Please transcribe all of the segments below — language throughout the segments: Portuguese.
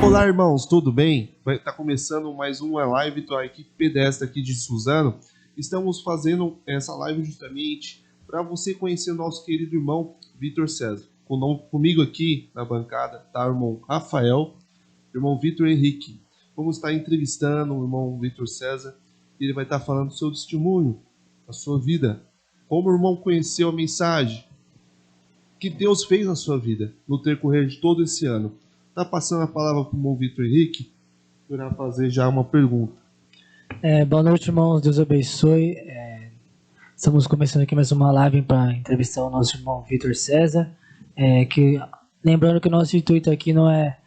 Olá, irmãos, tudo bem? Está começando mais uma live da equipe pedestre aqui de Suzano. Estamos fazendo essa live justamente para você conhecer o nosso querido irmão Vitor César. Comigo aqui na bancada está o irmão Rafael, o irmão Vitor Henrique. Vamos estar entrevistando o irmão Vitor César e ele vai estar falando do seu testemunho, da sua vida, como o irmão conheceu a mensagem que Deus fez na sua vida no decorrer de todo esse ano. Está passando a palavra para o irmão Vitor Henrique, para fazer já uma pergunta. Boa noite, irmãos. Deus abençoe. Estamos começando aqui mais uma live para entrevistar o nosso irmão Vitor César. Lembrando que o nosso intuito aqui não é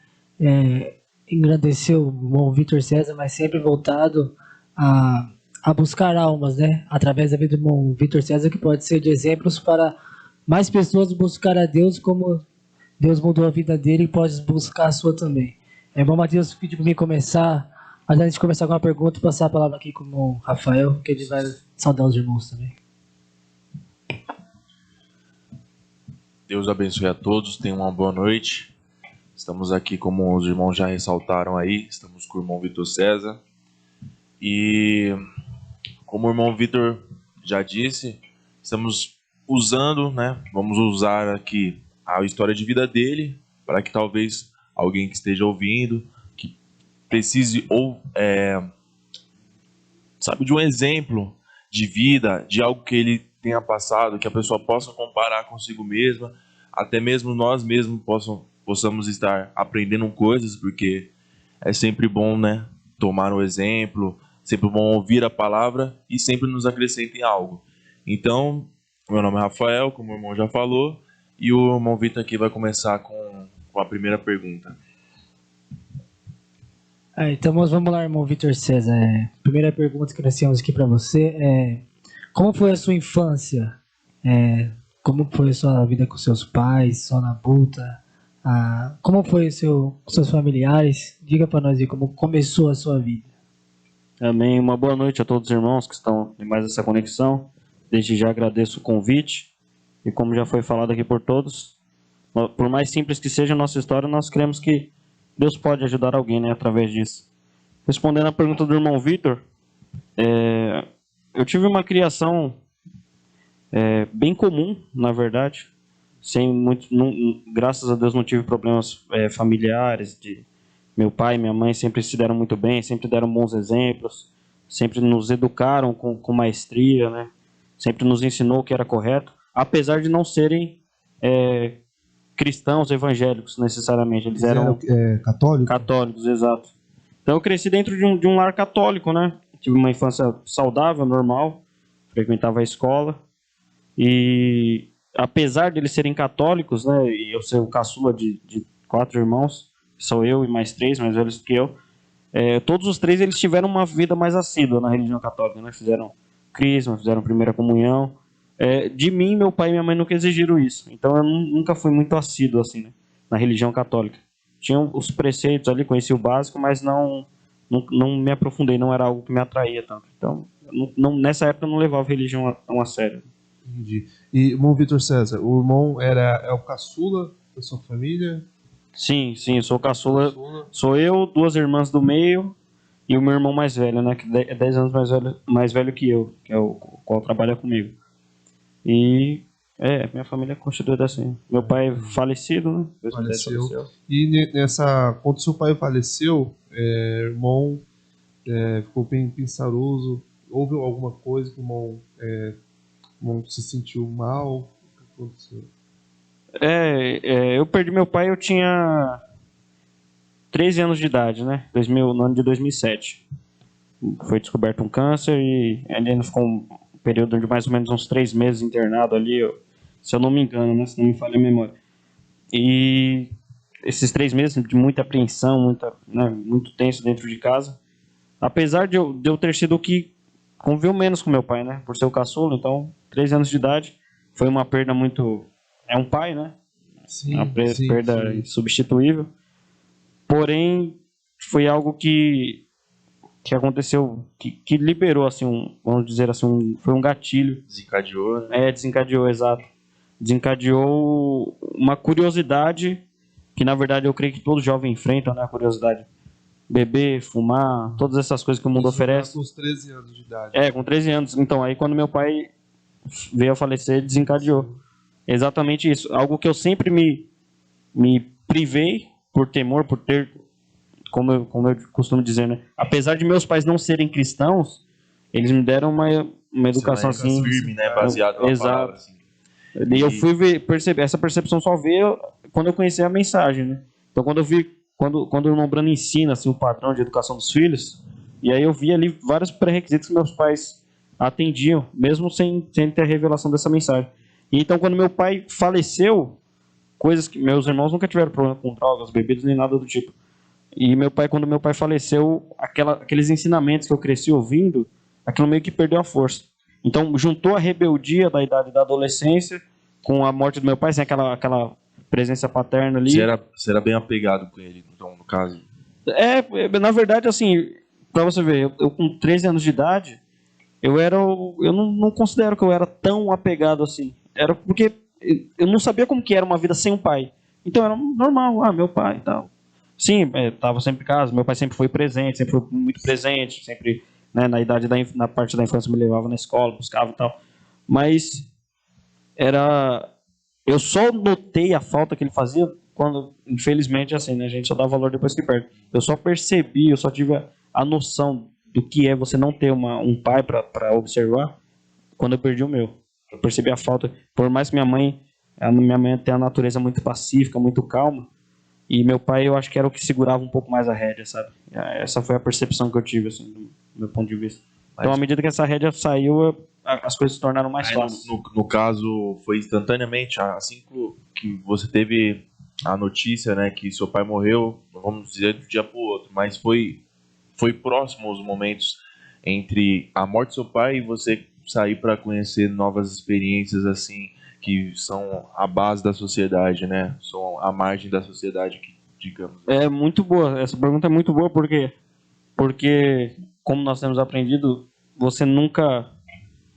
engrandecer o irmão Vitor César, mas sempre voltado a buscar almas, né? Através da vida do irmão Vitor César, que pode ser de exemplos para mais pessoas buscar a Deus, como Deus mudou a vida dele e pode buscar a sua também. Irmão Matheus pediu para mim começar, mas antes de começar com uma pergunta, passar a palavra aqui com o irmão Rafael, que ele vai saudar os irmãos também. Deus abençoe a todos, tenham uma boa noite. Estamos aqui, como os irmãos já ressaltaram aí, estamos com o irmão Vitor César. E como o irmão Vitor já disse, estamos usando, vamos usar aqui a história de vida dele, para que talvez alguém que esteja ouvindo, que precise sabe, de um exemplo de vida, de algo que ele tenha passado, que a pessoa possa comparar consigo mesma, até mesmo nós mesmos possamos estar aprendendo coisas, porque é sempre bom, tomar um exemplo, sempre bom ouvir a palavra e sempre nos acrescentem algo. Então, meu nome é Rafael, como o irmão já falou, e o irmão Vitor aqui vai começar com a primeira pergunta. Então vamos lá, irmão Vitor César. Primeira pergunta que nós temos aqui para você é: como foi a sua infância? Como foi a sua vida com seus pais, sua labuta? Como foi com seus familiares? Diga para nós aí como começou a sua vida. Amém. Uma boa noite a todos os irmãos que estão em mais essa conexão. Desde já agradeço o convite. E como já foi falado aqui por todos, por mais simples que seja a nossa história, nós cremos que Deus pode ajudar alguém, através disso. Respondendo à pergunta do irmão Vitor, eu tive uma criação bem comum, na verdade. Graças a Deus não tive problemas familiares. Meu pai e minha mãe sempre se deram muito bem, sempre deram bons exemplos, sempre nos educaram com maestria, sempre nos ensinou o que era correto. Apesar de não serem cristãos evangélicos necessariamente, eles eram católicos? Católicos, exato. Então eu cresci dentro de um lar católico, Tive uma infância saudável, normal, frequentava a escola. E apesar de eles serem católicos, e eu ser o caçula de 4 irmãos, sou eu e mais 3 mais velhos que eu, todos os 3 eles tiveram uma vida mais assídua na religião católica, Fizeram crisma, fizeram primeira comunhão. De mim, meu pai e minha mãe nunca exigiram isso. Então eu nunca fui muito assíduo assim, na religião católica. Tinha os preceitos ali, conhecia o básico, mas não me aprofundei, não era algo que me atraía tanto. Então, nessa época eu não levava a religião a sério. Entendi. E, irmão Vitor César, o irmão é o caçula da sua família? Sim, eu sou o caçula. Sou eu, 2 irmãs do meio e o meu irmão mais velho, que é 10 anos mais velho que eu, que é o qual trabalha comigo. E minha família é constituída assim. Meu pai falecido, Faleceu. E quando seu pai faleceu, irmão ficou bem pensaroso. Houve alguma coisa que o irmão se sentiu mal? O que aconteceu? Eu perdi meu pai, eu tinha 13 anos de idade, no ano de 2007. Foi descoberto um câncer e ele ainda ficou um período de mais ou menos uns 3 meses internado ali, se eu não me engano, se não me falha a memória. E esses 3 meses de muita apreensão, muito tenso dentro de casa. Apesar de eu ter sido o que conviveu menos com meu pai, por ser o caçula, então 13 anos de idade, foi uma perda muito... É um pai, Sim, uma perda insubstituível. Porém, foi algo que aconteceu, que liberou, assim, vamos dizer assim, foi um gatilho. Desencadeou, Desencadeou, exato. Desencadeou uma curiosidade que na verdade eu creio que todo jovem enfrenta, né, a curiosidade. Beber, fumar, todas essas coisas que o mundo oferece. Com os 13 anos de idade. Com 13 anos. Então, aí quando meu pai veio a falecer, ele desencadeou. Exatamente isso. Algo que eu sempre me privei por temor, por ter, como eu costumo dizer, né? Apesar de meus pais não serem cristãos, eles me deram uma educação assim. Firme, né? Baseado na palavra. Assim. E eu fui perceber, essa percepção só veio quando eu conheci a mensagem, né? Então, quando eu vi, quando o irmão Brano ensina assim, o padrão de educação dos filhos, e aí eu vi ali vários pré-requisitos que meus pais atendiam, mesmo sem ter a revelação dessa mensagem. E então, quando meu pai faleceu, coisas que meus irmãos nunca tiveram problema com drogas, bebidas, nem nada do tipo. E quando meu pai faleceu, aqueles ensinamentos que eu cresci ouvindo, aquilo meio que perdeu a força. Então, juntou a rebeldia da idade da adolescência com a morte do meu pai, sem aquela presença paterna ali. Você era bem apegado com ele, então, no caso? Na verdade, assim, pra você ver, eu com 13 anos de idade, eu não considero que eu era tão apegado assim. Era porque eu não sabia como que era uma vida sem um pai. Então era normal, meu pai e tal. Sim, estava sempre em casa, meu pai sempre foi presente, sempre foi muito presente, sempre, né, na parte da infância me levava na escola, buscava e tal. Mas eu só notei a falta que ele fazia quando, infelizmente, assim, né, a gente só dá valor depois que perde. Eu só percebi, eu só tive a noção do que é você não ter um pai para observar quando eu perdi o meu. Eu percebi a falta, por mais que minha mãe tem a natureza muito pacífica, muito calma, e meu pai eu acho que era o que segurava um pouco mais a rédea, sabe? Essa foi a percepção que eu tive, assim, do meu ponto de vista. Então, à medida que essa rédea saiu, as coisas se tornaram mais fáceis. No caso, foi instantaneamente, assim que você teve a notícia, né, que seu pai morreu, vamos dizer, de um dia para o outro, mas foi próximo os momentos entre a morte do seu pai e você sair para conhecer novas experiências, assim, que são a base da sociedade, né? São a margem da sociedade, digamos. É muito boa, essa pergunta é muito boa, porque como nós temos aprendido, você nunca...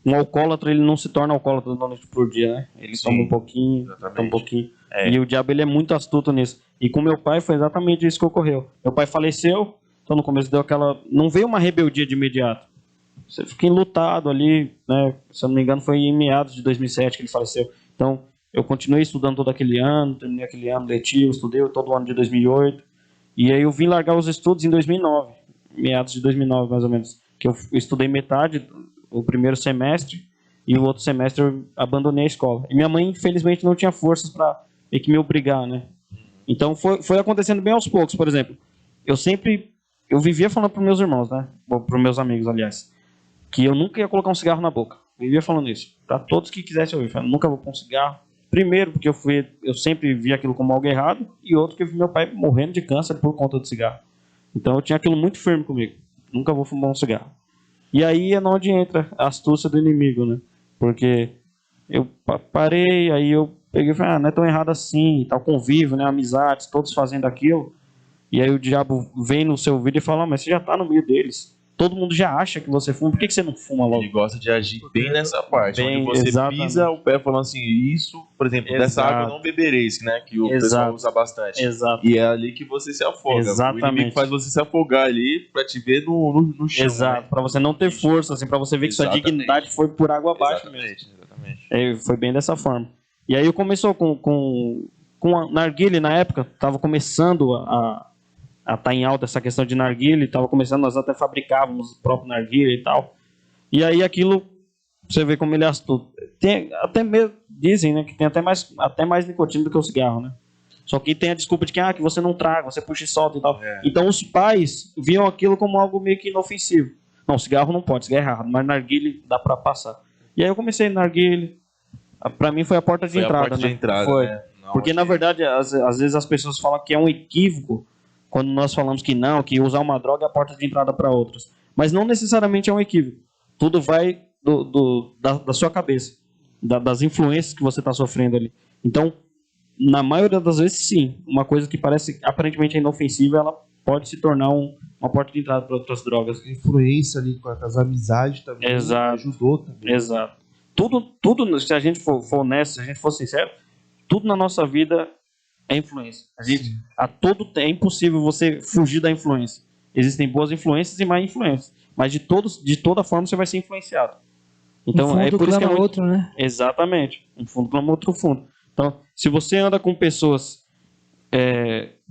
Um alcoólatra, ele não se torna alcoólatra da noite por dia, né? Ele toma um pouquinho, exatamente. toma um pouquinho. E o diabo, ele é muito astuto nisso. E com meu pai foi exatamente isso que ocorreu. Meu pai faleceu, então no começo deu aquela... Não veio uma rebeldia de imediato. Você fica enlutado ali, né? Se eu não me engano, foi em meados de 2007 que ele faleceu. Então, eu continuei estudando todo aquele ano, terminei aquele ano letivo, estudei todo o ano de 2008. E aí eu vim largar os estudos em 2009, meados de 2009, mais ou menos. Que eu estudei metade, o primeiro semestre, e o outro semestre eu abandonei a escola. E minha mãe, infelizmente, não tinha forças para me obrigar, né? Então, foi acontecendo bem aos poucos. Por exemplo, eu vivia falando para meus irmãos, né? Para meus amigos, aliás, que eu nunca ia colocar um cigarro na boca. Eu vivia falando isso. Para todos que quisessem ouvir. Eu nunca vou pôr um cigarro. Primeiro, porque eu sempre vi aquilo como algo errado. E outro, que eu vi meu pai morrendo de câncer por conta do cigarro. Então eu tinha aquilo muito firme comigo. Nunca vou fumar um cigarro. E aí é onde entra a astúcia do inimigo, né? Porque eu parei, aí eu peguei e falei, não é tão errado assim. Tal convívio, né? Amizades, todos fazendo aquilo. E aí o diabo vem no seu vídeo e fala, mas você já está no meio deles. Todo mundo já acha que você fuma, por que você não fuma logo? Ele gosta de agir bem nessa parte, onde você pisa o pé falando assim, isso, por exemplo, dessa água eu não bebereis, né? Que o pessoal usa bastante. Exato. E é ali que você se afoga. Exatamente. O inimigo faz você se afogar ali pra te ver no chão. Exato, né? Pra você não ter força, assim, pra você ver que sua dignidade foi por água abaixo mesmo. Exatamente. Foi bem dessa forma. E aí começou com a narguilé na época, tava começando a estar em alta essa questão de narguilé, estava começando, nós até fabricávamos o próprio narguilé e tal. E aí aquilo, você vê como ele é astuto. Até mesmo, dizem, né, que tem até mais nicotina do que o cigarro, né? Só que tem a desculpa de que você não traga, você puxa e solta e tal. Então os pais viam aquilo como algo meio que inofensivo. Não, cigarro não pode, cigarro é errado, mas narguilé dá para passar. E aí eu comecei narguilé, para mim foi a porta de entrada, né? Foi. Né? Porque na verdade, às vezes as pessoas falam que é um equívoco quando nós falamos que não, que usar uma droga é a porta de entrada para outras. Mas não necessariamente é um equívoco. Tudo vai da sua cabeça, das influências que você está sofrendo ali. Então, na maioria das vezes, sim. Uma coisa que parece aparentemente inofensiva, ela pode se tornar uma porta de entrada para outras drogas. A influência ali com as amizades também ajudou também. Exato. Tudo, se a gente for honesto, se a gente for sincero, tudo na nossa vida É influência. É impossível você fugir da influência. Existem boas influências e má influências. Mas de toda forma você vai ser influenciado. Então, um fundo é por isso que é muito... outro, né? Exatamente. Um fundo clama outro fundo. Então, se você anda com pessoas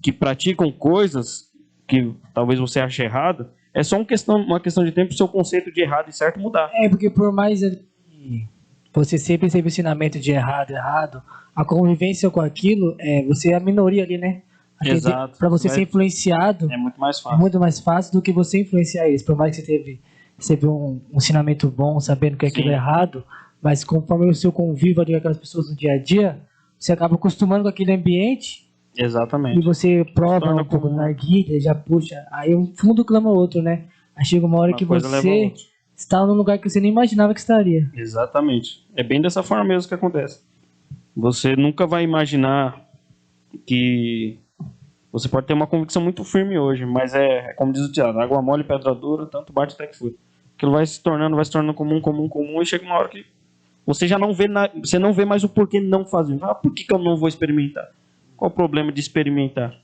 que praticam coisas que talvez você ache errado, é só uma questão de tempo para o seu conceito de errado e certo mudar. Porque por mais que você sempre teve ensinamento de errado, a convivência com aquilo, você é a minoria ali, né? Exato. Para você ser influenciado, é muito mais fácil. É muito mais fácil do que você influenciar eles. Por mais que você teve um ensinamento bom, sabendo que aquilo é errado, mas conforme o seu convívio ali com aquelas pessoas no dia a dia, você acaba acostumando com aquele ambiente. Exatamente. E você prova um pouco na narguilha, já puxa. Aí um fundo clama outro, né? Aí chega uma hora que você está num lugar que você nem imaginava que estaria. Exatamente. É bem dessa forma mesmo que acontece. Você nunca vai imaginar que... Você pode ter uma convicção muito firme hoje, mas como diz o Tiago, água mole, pedra dura, tanto bate até que fui. Aquilo vai se tornando comum, e chega uma hora que você já não vê, você não vê mais o porquê não fazer. Por que eu não vou experimentar? Qual o problema de experimentar?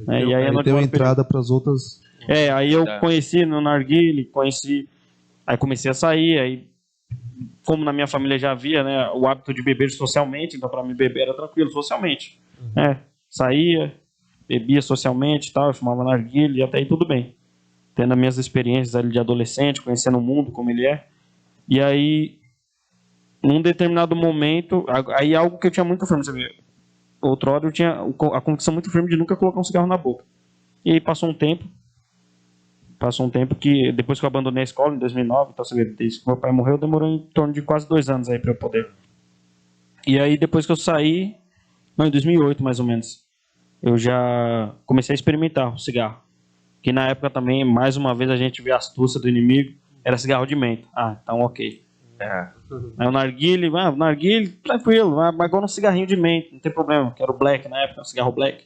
E aí deu entrada para as outras... aí eu conheci no narguile, aí comecei a sair, aí como na minha família já havia, né, o hábito de beber socialmente, então para mim beber era tranquilo, socialmente. Saía, bebia socialmente e tal, eu fumava narguilha e até aí tudo bem. Tendo as minhas experiências ali de adolescente, conhecendo o mundo como ele é. E aí, num determinado momento, aí algo que eu tinha muito firme, você vê, outrora eu tinha a convicção muito firme de nunca colocar um cigarro na boca. E aí passou um tempo que, depois que eu abandonei a escola, em 2009, então você vê, desde que meu pai morreu, demorou em torno de quase 2 anos aí para eu poder. E aí, depois que eu saí, em 2008 mais ou menos, eu já comecei a experimentar o cigarro. Que na época também, mais uma vez, a gente vê a astúcia do inimigo, era cigarro de menta. Então ok. Aí o narguile, tranquilo, mas agora um cigarrinho de menta, não tem problema, que era o black na época, o cigarro black.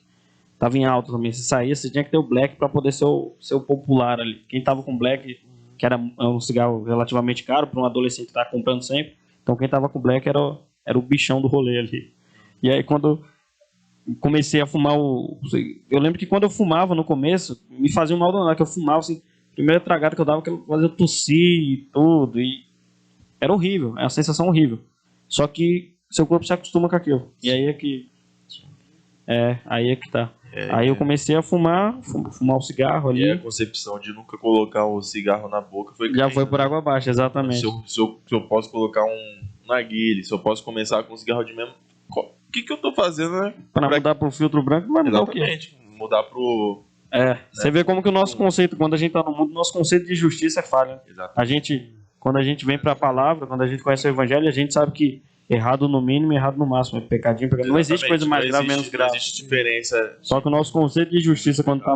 Tava em alta também, se saía, você tinha que ter o black para poder ser o popular ali. Quem tava com black, que era um cigarro relativamente caro para um adolescente que tava comprando sempre, então quem tava com black era o bichão do rolê ali. E aí quando comecei a fumar eu lembro que quando eu fumava no começo, me fazia um mal danado, que eu fumava assim, a primeira tragada que eu dava, que eu fazia tossir e tudo, e era horrível, é uma sensação horrível. Só que seu corpo se acostuma com aquilo. E aí é que tá. Aí eu comecei a fumar o cigarro ali. E a concepção de nunca colocar o cigarro na boca já foi por água abaixo, exatamente. Se eu posso colocar um narguilé, se eu posso começar com um cigarro de mesmo, o que eu tô fazendo, né? Pra mudar pro filtro branco, vai mudar o quê? Mudar pro... Você vê como que o nosso conceito, quando a gente tá no mundo, nosso conceito de justiça é falha. Quando a gente vem pra palavra, quando a gente conhece o evangelho, a gente sabe que errado no mínimo e errado no máximo. É pecadinho. Não existe coisa mais grave, menos grave. Não existe diferença. Só que o nosso conceito de justiça, quando tá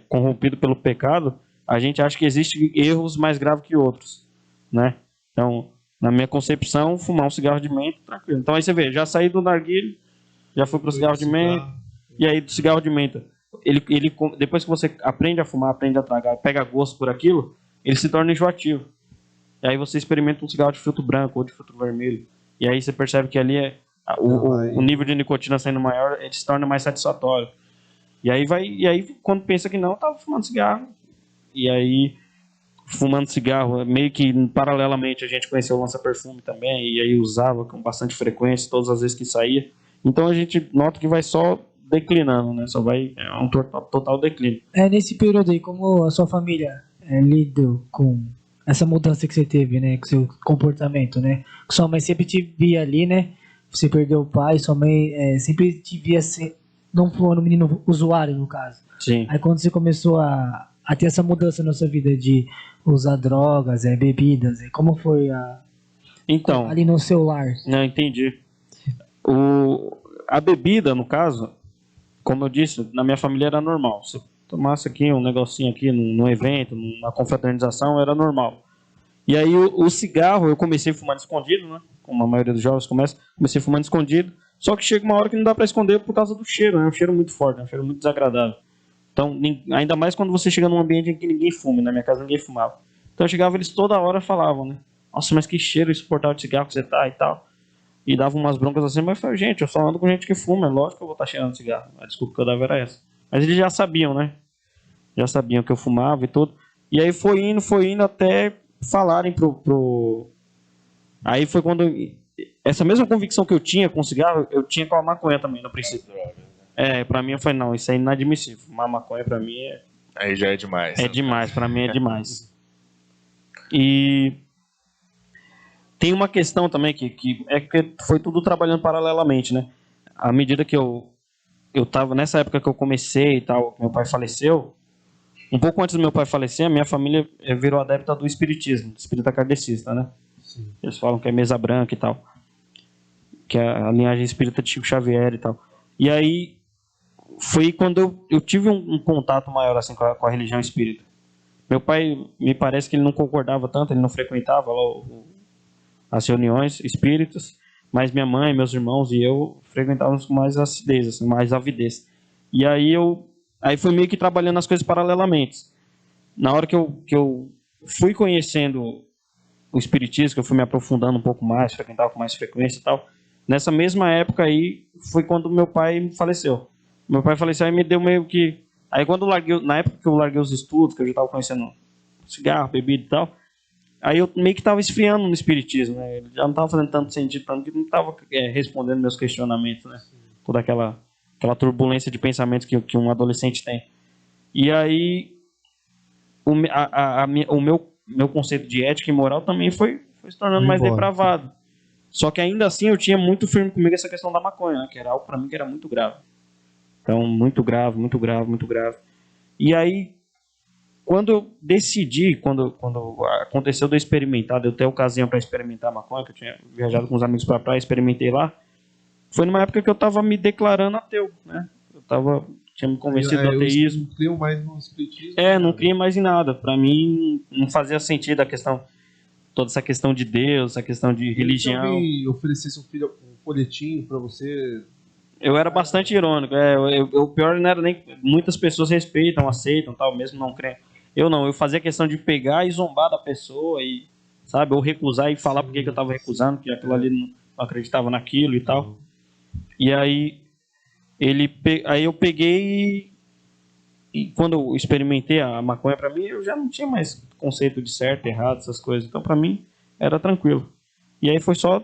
corrompido pelo pecado, a gente acha que existem erros mais graves que outros, né? Então, na minha concepção, fumar um cigarro de menta, tranquilo. Então aí você vê, já saí do narguilé, já fui pro cigarro de menta, e aí do cigarro de menta, ele, depois que você aprende a fumar, aprende a tragar, pega gosto por aquilo, ele se torna enjoativo. E aí você experimenta um cigarro de filtro branco ou de filtro vermelho, e aí você percebe que ali o nível de nicotina sendo maior, ele se torna mais satisfatório. E aí quando pensa que não, eu tava fumando cigarro. E aí, fumando cigarro, meio que paralelamente a gente conheceu o lança-perfume também, e aí usava com bastante frequência, todas as vezes que saía. Então a gente nota que vai só declinando, né? É um total declínio. Nesse período aí, como a sua família lidou com essa mudança que você teve, né? Com seu comportamento, né? Sua mãe sempre te via ali, né? Você perdeu o pai, sua mãe sempre te via não foi um menino usuário, no caso. Sim. Aí quando você começou a ter essa mudança na sua vida de usar drogas, bebidas, como foi então, ali no seu lar? Não, entendi. A bebida, no caso, como eu disse, na minha família era normal. Se tomasse aqui um negocinho aqui num evento, numa confraternização, era normal. E aí o cigarro eu comecei fumando escondido, né? Como a maioria dos jovens comecei fumando escondido. Só que chega uma hora que não dá para esconder por causa do cheiro, né? É um cheiro muito forte, um cheiro muito desagradável. Então, ainda mais quando você chega num ambiente em que ninguém fume. Na minha casa ninguém fumava. Então eu chegava, eles toda hora falavam, né? Nossa, mas que cheiro insuportável de cigarro que você tá e tal. e dava umas broncas assim, mas eu falei, gente, eu só ando com gente que fuma, é lógico que eu vou estar cheirando cigarro. A desculpa que eu dava era essa. Mas eles já sabiam, né? Já sabiam que eu fumava e tudo. E aí foi indo até falarem pro... Aí foi quando... Essa mesma convicção que eu tinha com cigarro, eu tinha com a maconha também, no princípio. Pra mim eu falei, não, isso é inadmissível. Fumar maconha pra mim Aí já é demais. é demais, pra mim é demais. E tem uma questão também que foi tudo trabalhando paralelamente, né? À medida que eu tava, nessa época que eu comecei e tal, meu pai faleceu, um pouco antes do meu pai falecer, a minha família virou adepta do espiritismo, do espírita kardecista, né? Sim. Eles falam que é mesa branca e tal, que é a linhagem espírita de Chico Xavier e tal. E aí foi quando eu tive um contato maior assim com a religião espírita. Meu pai, me parece que ele não concordava tanto, ele não frequentava lá as reuniões espíritas, mas minha mãe, meus irmãos e eu frequentávamos com mais acidez, assim, mais avidez. E aí foi meio que trabalhando as coisas paralelamente. Na hora que eu fui conhecendo o espiritismo, que eu fui me aprofundando um pouco mais, frequentava com mais frequência e tal, nessa mesma época aí foi quando meu pai faleceu. Meu pai faleceu e me deu meio que... Aí quando na época que eu larguei os estudos, que eu já estava conhecendo cigarro, bebida e tal, aí eu meio que estava esfriando no espiritismo, né? Ele já não estava fazendo tanto sentido para mim, que não estava respondendo meus questionamentos, né? Toda aquela turbulência de pensamentos que um adolescente tem. E aí o meu conceito de ética e moral também foi se tornando mais depravado. Só que ainda assim eu tinha muito firme comigo essa questão da maconha, né? Que era algo para mim que era muito grave. Então, muito grave, muito grave, muito grave. E aí, quando eu decidi, quando aconteceu de eu experimentar, de eu ter ocasião para experimentar a maconha, que eu tinha viajado com os amigos para a praia, experimentei lá, foi numa época que eu estava me declarando ateu, né? Tinha me convencido do ateísmo. Não criam mais no espiritismo. Não cria mais em nada. Para mim, não fazia sentido toda essa questão de Deus, essa questão de religião. Se alguém oferecesse um folhetinho para você... Eu era bastante irônico. O pior não era nem... Muitas pessoas respeitam, aceitam, tal, mesmo não creem. Eu não. Eu fazia questão de pegar e zombar da pessoa e, sabe, ou recusar e falar porque que eu estava recusando, que aquilo ali não acreditava naquilo e tal. E aí eu peguei e quando eu experimentei a maconha, para mim, eu já não tinha mais conceito de certo, errado, essas coisas. Então, para mim, era tranquilo. E aí foi só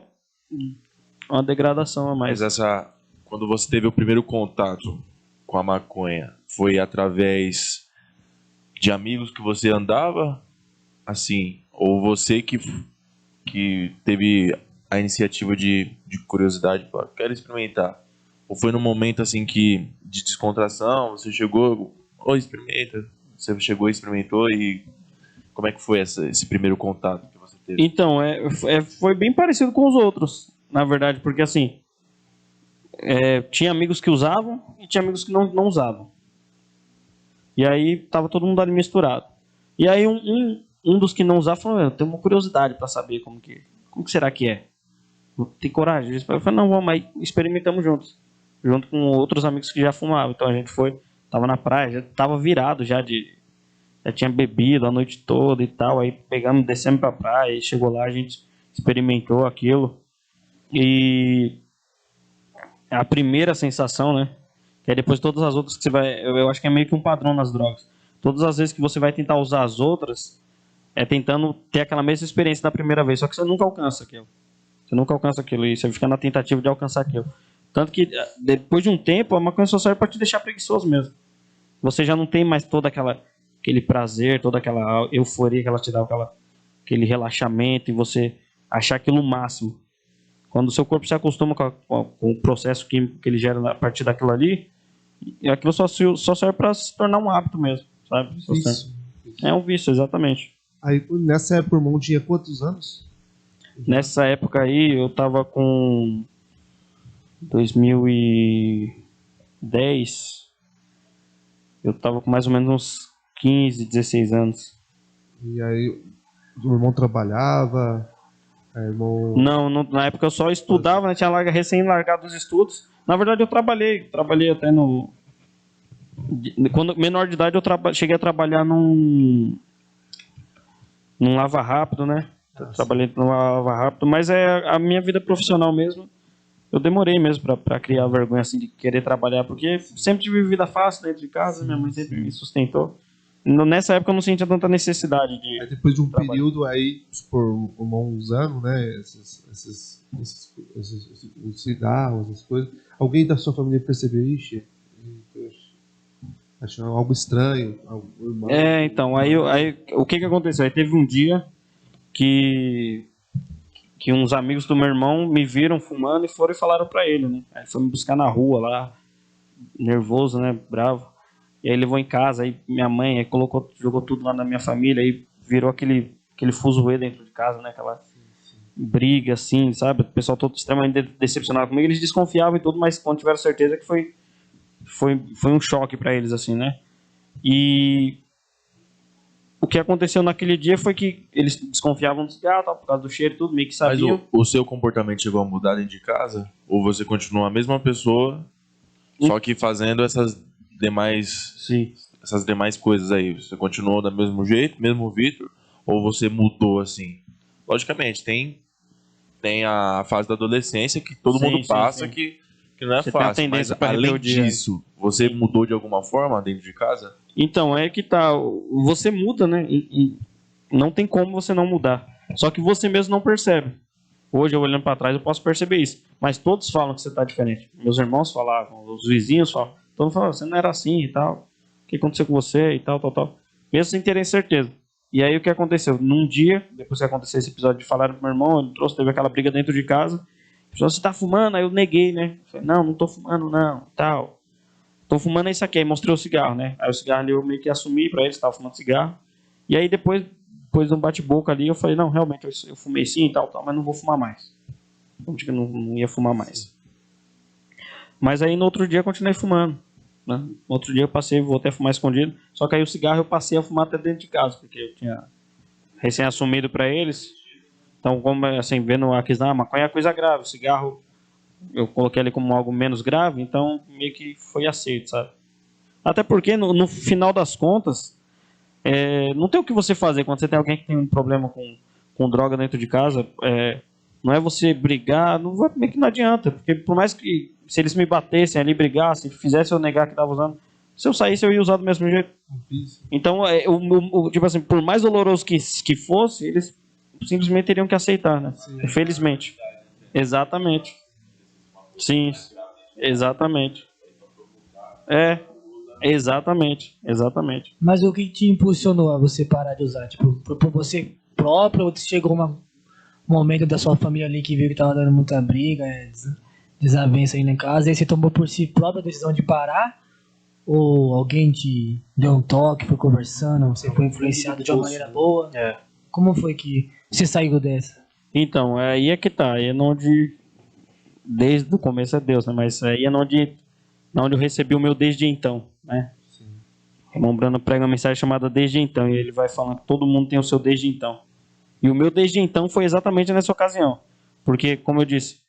uma degradação a mais. Mas quando você teve o primeiro contato com a maconha, foi através de amigos que você andava, assim, ou você que teve a iniciativa de curiosidade, quero experimentar? Ou foi num momento assim de descontração, você chegou, experimenta, você chegou e experimentou, e como é que foi esse primeiro contato que você teve? Então, foi bem parecido com os outros, na verdade, porque assim, tinha amigos que usavam e tinha amigos que não usavam. E aí tava todo mundo ali misturado. E aí um dos que não usava falou, eu tenho uma curiosidade para saber como que será que é. Tem coragem? Eu falei, não, vamos aí, experimentamos juntos. Junto com outros amigos que já fumavam. Então a gente tava na praia, já tava virado já tinha bebido a noite toda e tal. Aí pegamos, descemos pra praia, e chegou lá, a gente experimentou aquilo. E a primeira sensação, né? Que é depois todas as outras que você vai... Eu acho que é meio que um padrão nas drogas. Todas as vezes que você vai tentar usar as outras, tentando ter aquela mesma experiência da primeira vez. Só que você nunca alcança aquilo. Você nunca alcança aquilo e você fica na tentativa de alcançar aquilo. Tanto que depois de um tempo, a maconha só serve para te deixar preguiçoso mesmo. Você já não tem mais todo aquele prazer, toda aquela euforia que ela te dá, aquele relaxamento e você achar aquilo o máximo. Quando o seu corpo se acostuma com o processo químico que ele gera a partir daquilo ali, aquilo só serve para se tornar um hábito mesmo, sabe? Vício. É um vício, exatamente. Aí, nessa época, o irmão tinha quantos anos? Nessa época aí, eu tava com 2010, eu tava com mais ou menos uns 15, 16 anos. E aí, o irmão trabalhava? Irmão... Não, na época eu só estudava, né? Tinha recém largado os estudos. Na verdade, eu trabalhei até quando menor de idade, eu cheguei a trabalhar num lava rápido, né? trabalhei no Lava Rápido, mas é a minha vida profissional mesmo. Eu demorei mesmo pra criar vergonha assim de querer trabalhar, porque sempre tive vida fácil dentro de casa, minha mãe sempre me sustentou. Nessa época eu não sentia tanta necessidade de... Aí depois de um trabalho. período aí, por uns anos, né? Os cigarros, essas coisas. Alguém da sua família percebeu, ixi, achou algo estranho, o irmão. Então, aí o que aconteceu? Aí teve um dia que uns amigos do meu irmão me viram fumando e foram e falaram pra ele, né? Aí foi me buscar na rua lá, nervoso, né? Bravo. E aí levou em casa, aí minha mãe aí jogou tudo lá na minha família, aí virou aquele fuzuê dentro de casa, né? Aquela briga, assim, sabe? O pessoal todo extremamente decepcionado comigo. Eles desconfiavam e tudo, mas quando tiveram certeza que foi um choque pra eles, assim, né? E o que aconteceu naquele dia foi que eles desconfiavam do cigarro, tal, por causa do cheiro e tudo, meio que sabiam. Mas o seu comportamento chegou a mudar dentro de casa? Ou você continua a mesma pessoa, só que fazendo essas demais coisas aí? Você continuou do mesmo jeito, mesmo Vitor? Ou você mudou assim? Logicamente, tem a fase da adolescência que todo mundo passa. Que não é Você tem a fácil. Mas tendência pra além rebeldia. disso, você mudou de alguma forma dentro de casa? Então, é que tá. Você muda, né? E não tem como você não mudar. Só que você mesmo não percebe. Hoje, eu olhando pra trás, eu posso perceber isso. Mas todos falam que você tá diferente. Meus irmãos falavam, os vizinhos falavam. Todo mundo falava, você não era assim e tal. O que aconteceu com você e tal. Mesmo sem terem certeza. E aí, o que aconteceu? Num dia, depois que aconteceu esse episódio de falar pro meu irmão, ele teve aquela briga dentro de casa. Ele falou, você tá fumando? Aí eu neguei, né? Eu falei, não tô fumando, não. Tal. Tô fumando isso aqui. Aí mostrei o cigarro, né? Aí o cigarro ali eu meio que assumi pra eles, tava fumando cigarro. E aí depois de um bate-boca ali, eu falei, não, realmente, eu fumei sim e tal, mas não vou fumar mais. Eu disse que não ia fumar mais. Mas aí no outro dia eu continuei fumando. Né? No outro dia eu voltei a fumar escondido. Só que aí o cigarro eu passei a fumar até dentro de casa, porque eu tinha recém-assumido pra eles. Então, como assim, vendo a questão, maconha é coisa grave, o cigarro eu coloquei ali como algo menos grave, então meio que foi aceito, sabe? Até porque, no final das contas, não tem o que você fazer quando você tem alguém que tem um problema com droga dentro de casa. Não é você brigar, meio que não adianta, porque por mais que se eles me batessem ali, brigassem, fizessem eu negar que estava usando, se eu saísse eu ia usar do mesmo jeito. Então, tipo assim, por mais doloroso que fosse, eles simplesmente teriam que aceitar, né? Sim. Infelizmente. Exatamente. Sim, exatamente. Exatamente. Mas o que te impulsionou a você parar de usar? Tipo, foi por você próprio ou chegou um momento da sua família ali que viu que tava dando muita briga, desavença aí em casa, e aí você tomou por si própria a decisão de parar? Ou alguém te deu um toque, foi conversando, você foi influenciado de uma maneira boa? Como foi que você saiu dessa? Então, aí é que tá, aí é onde, desde o começo é Deus, né? Mas aí é onde eu recebi o meu desde então, né? Irmão Brano prega uma mensagem chamada Desde Então, e ele vai falando que todo mundo tem o seu desde então. E o meu desde então foi exatamente nessa ocasião, porque, como eu disse,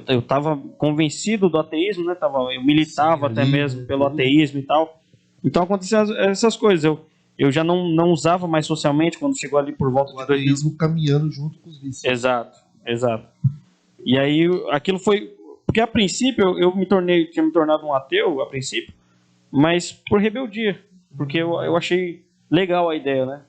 eu estava convencido do ateísmo, né? Eu militava até mesmo pelo ateísmo e tal. Então aconteciam essas coisas. Eu já não usava mais socialmente quando chegou ali por volta de 2000. O ateísmo caminhando junto com os vícios. Exato. E aí aquilo foi... Porque a princípio eu tinha me tornado um ateu, a princípio, mas por rebeldia. Porque eu achei legal a ideia, né?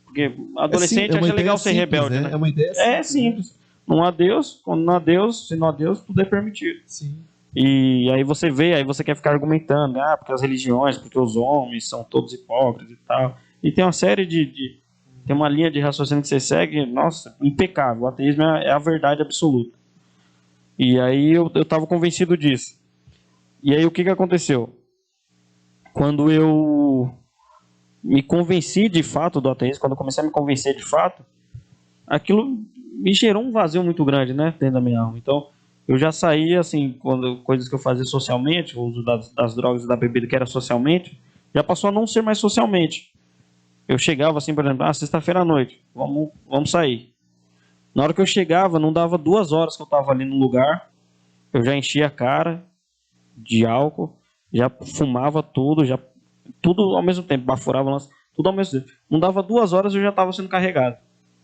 Porque adolescente acha legal ser rebelde, né? É uma ideia simples. É simples. Não há Deus, quando não há Deus, se não há Deus, tudo é permitido. Sim. E aí você vê, aí você quer ficar argumentando, porque as religiões, porque os homens são todos hipócritas e tal. E tem uma série tem uma linha de raciocínio que você segue, nossa, impecável. O ateísmo é a verdade absoluta. E aí eu estava convencido disso. E aí o que aconteceu? Quando eu me convenci de fato do ateísmo, quando eu comecei a me convencer de fato, aquilo me gerou um vazio muito grande, né, dentro da minha alma. Então, eu já saía, assim, coisas que eu fazia socialmente, o uso das drogas e da bebida que era socialmente, já passou a não ser mais socialmente. Eu chegava, assim, por exemplo, sexta-feira à noite, vamos sair. Na hora que eu chegava, não dava 2 horas que eu estava ali no lugar, eu já enchia a cara de álcool, já fumava tudo ao mesmo tempo, baforava, tudo ao mesmo tempo. Não dava 2 horas, eu já estava sendo carregado,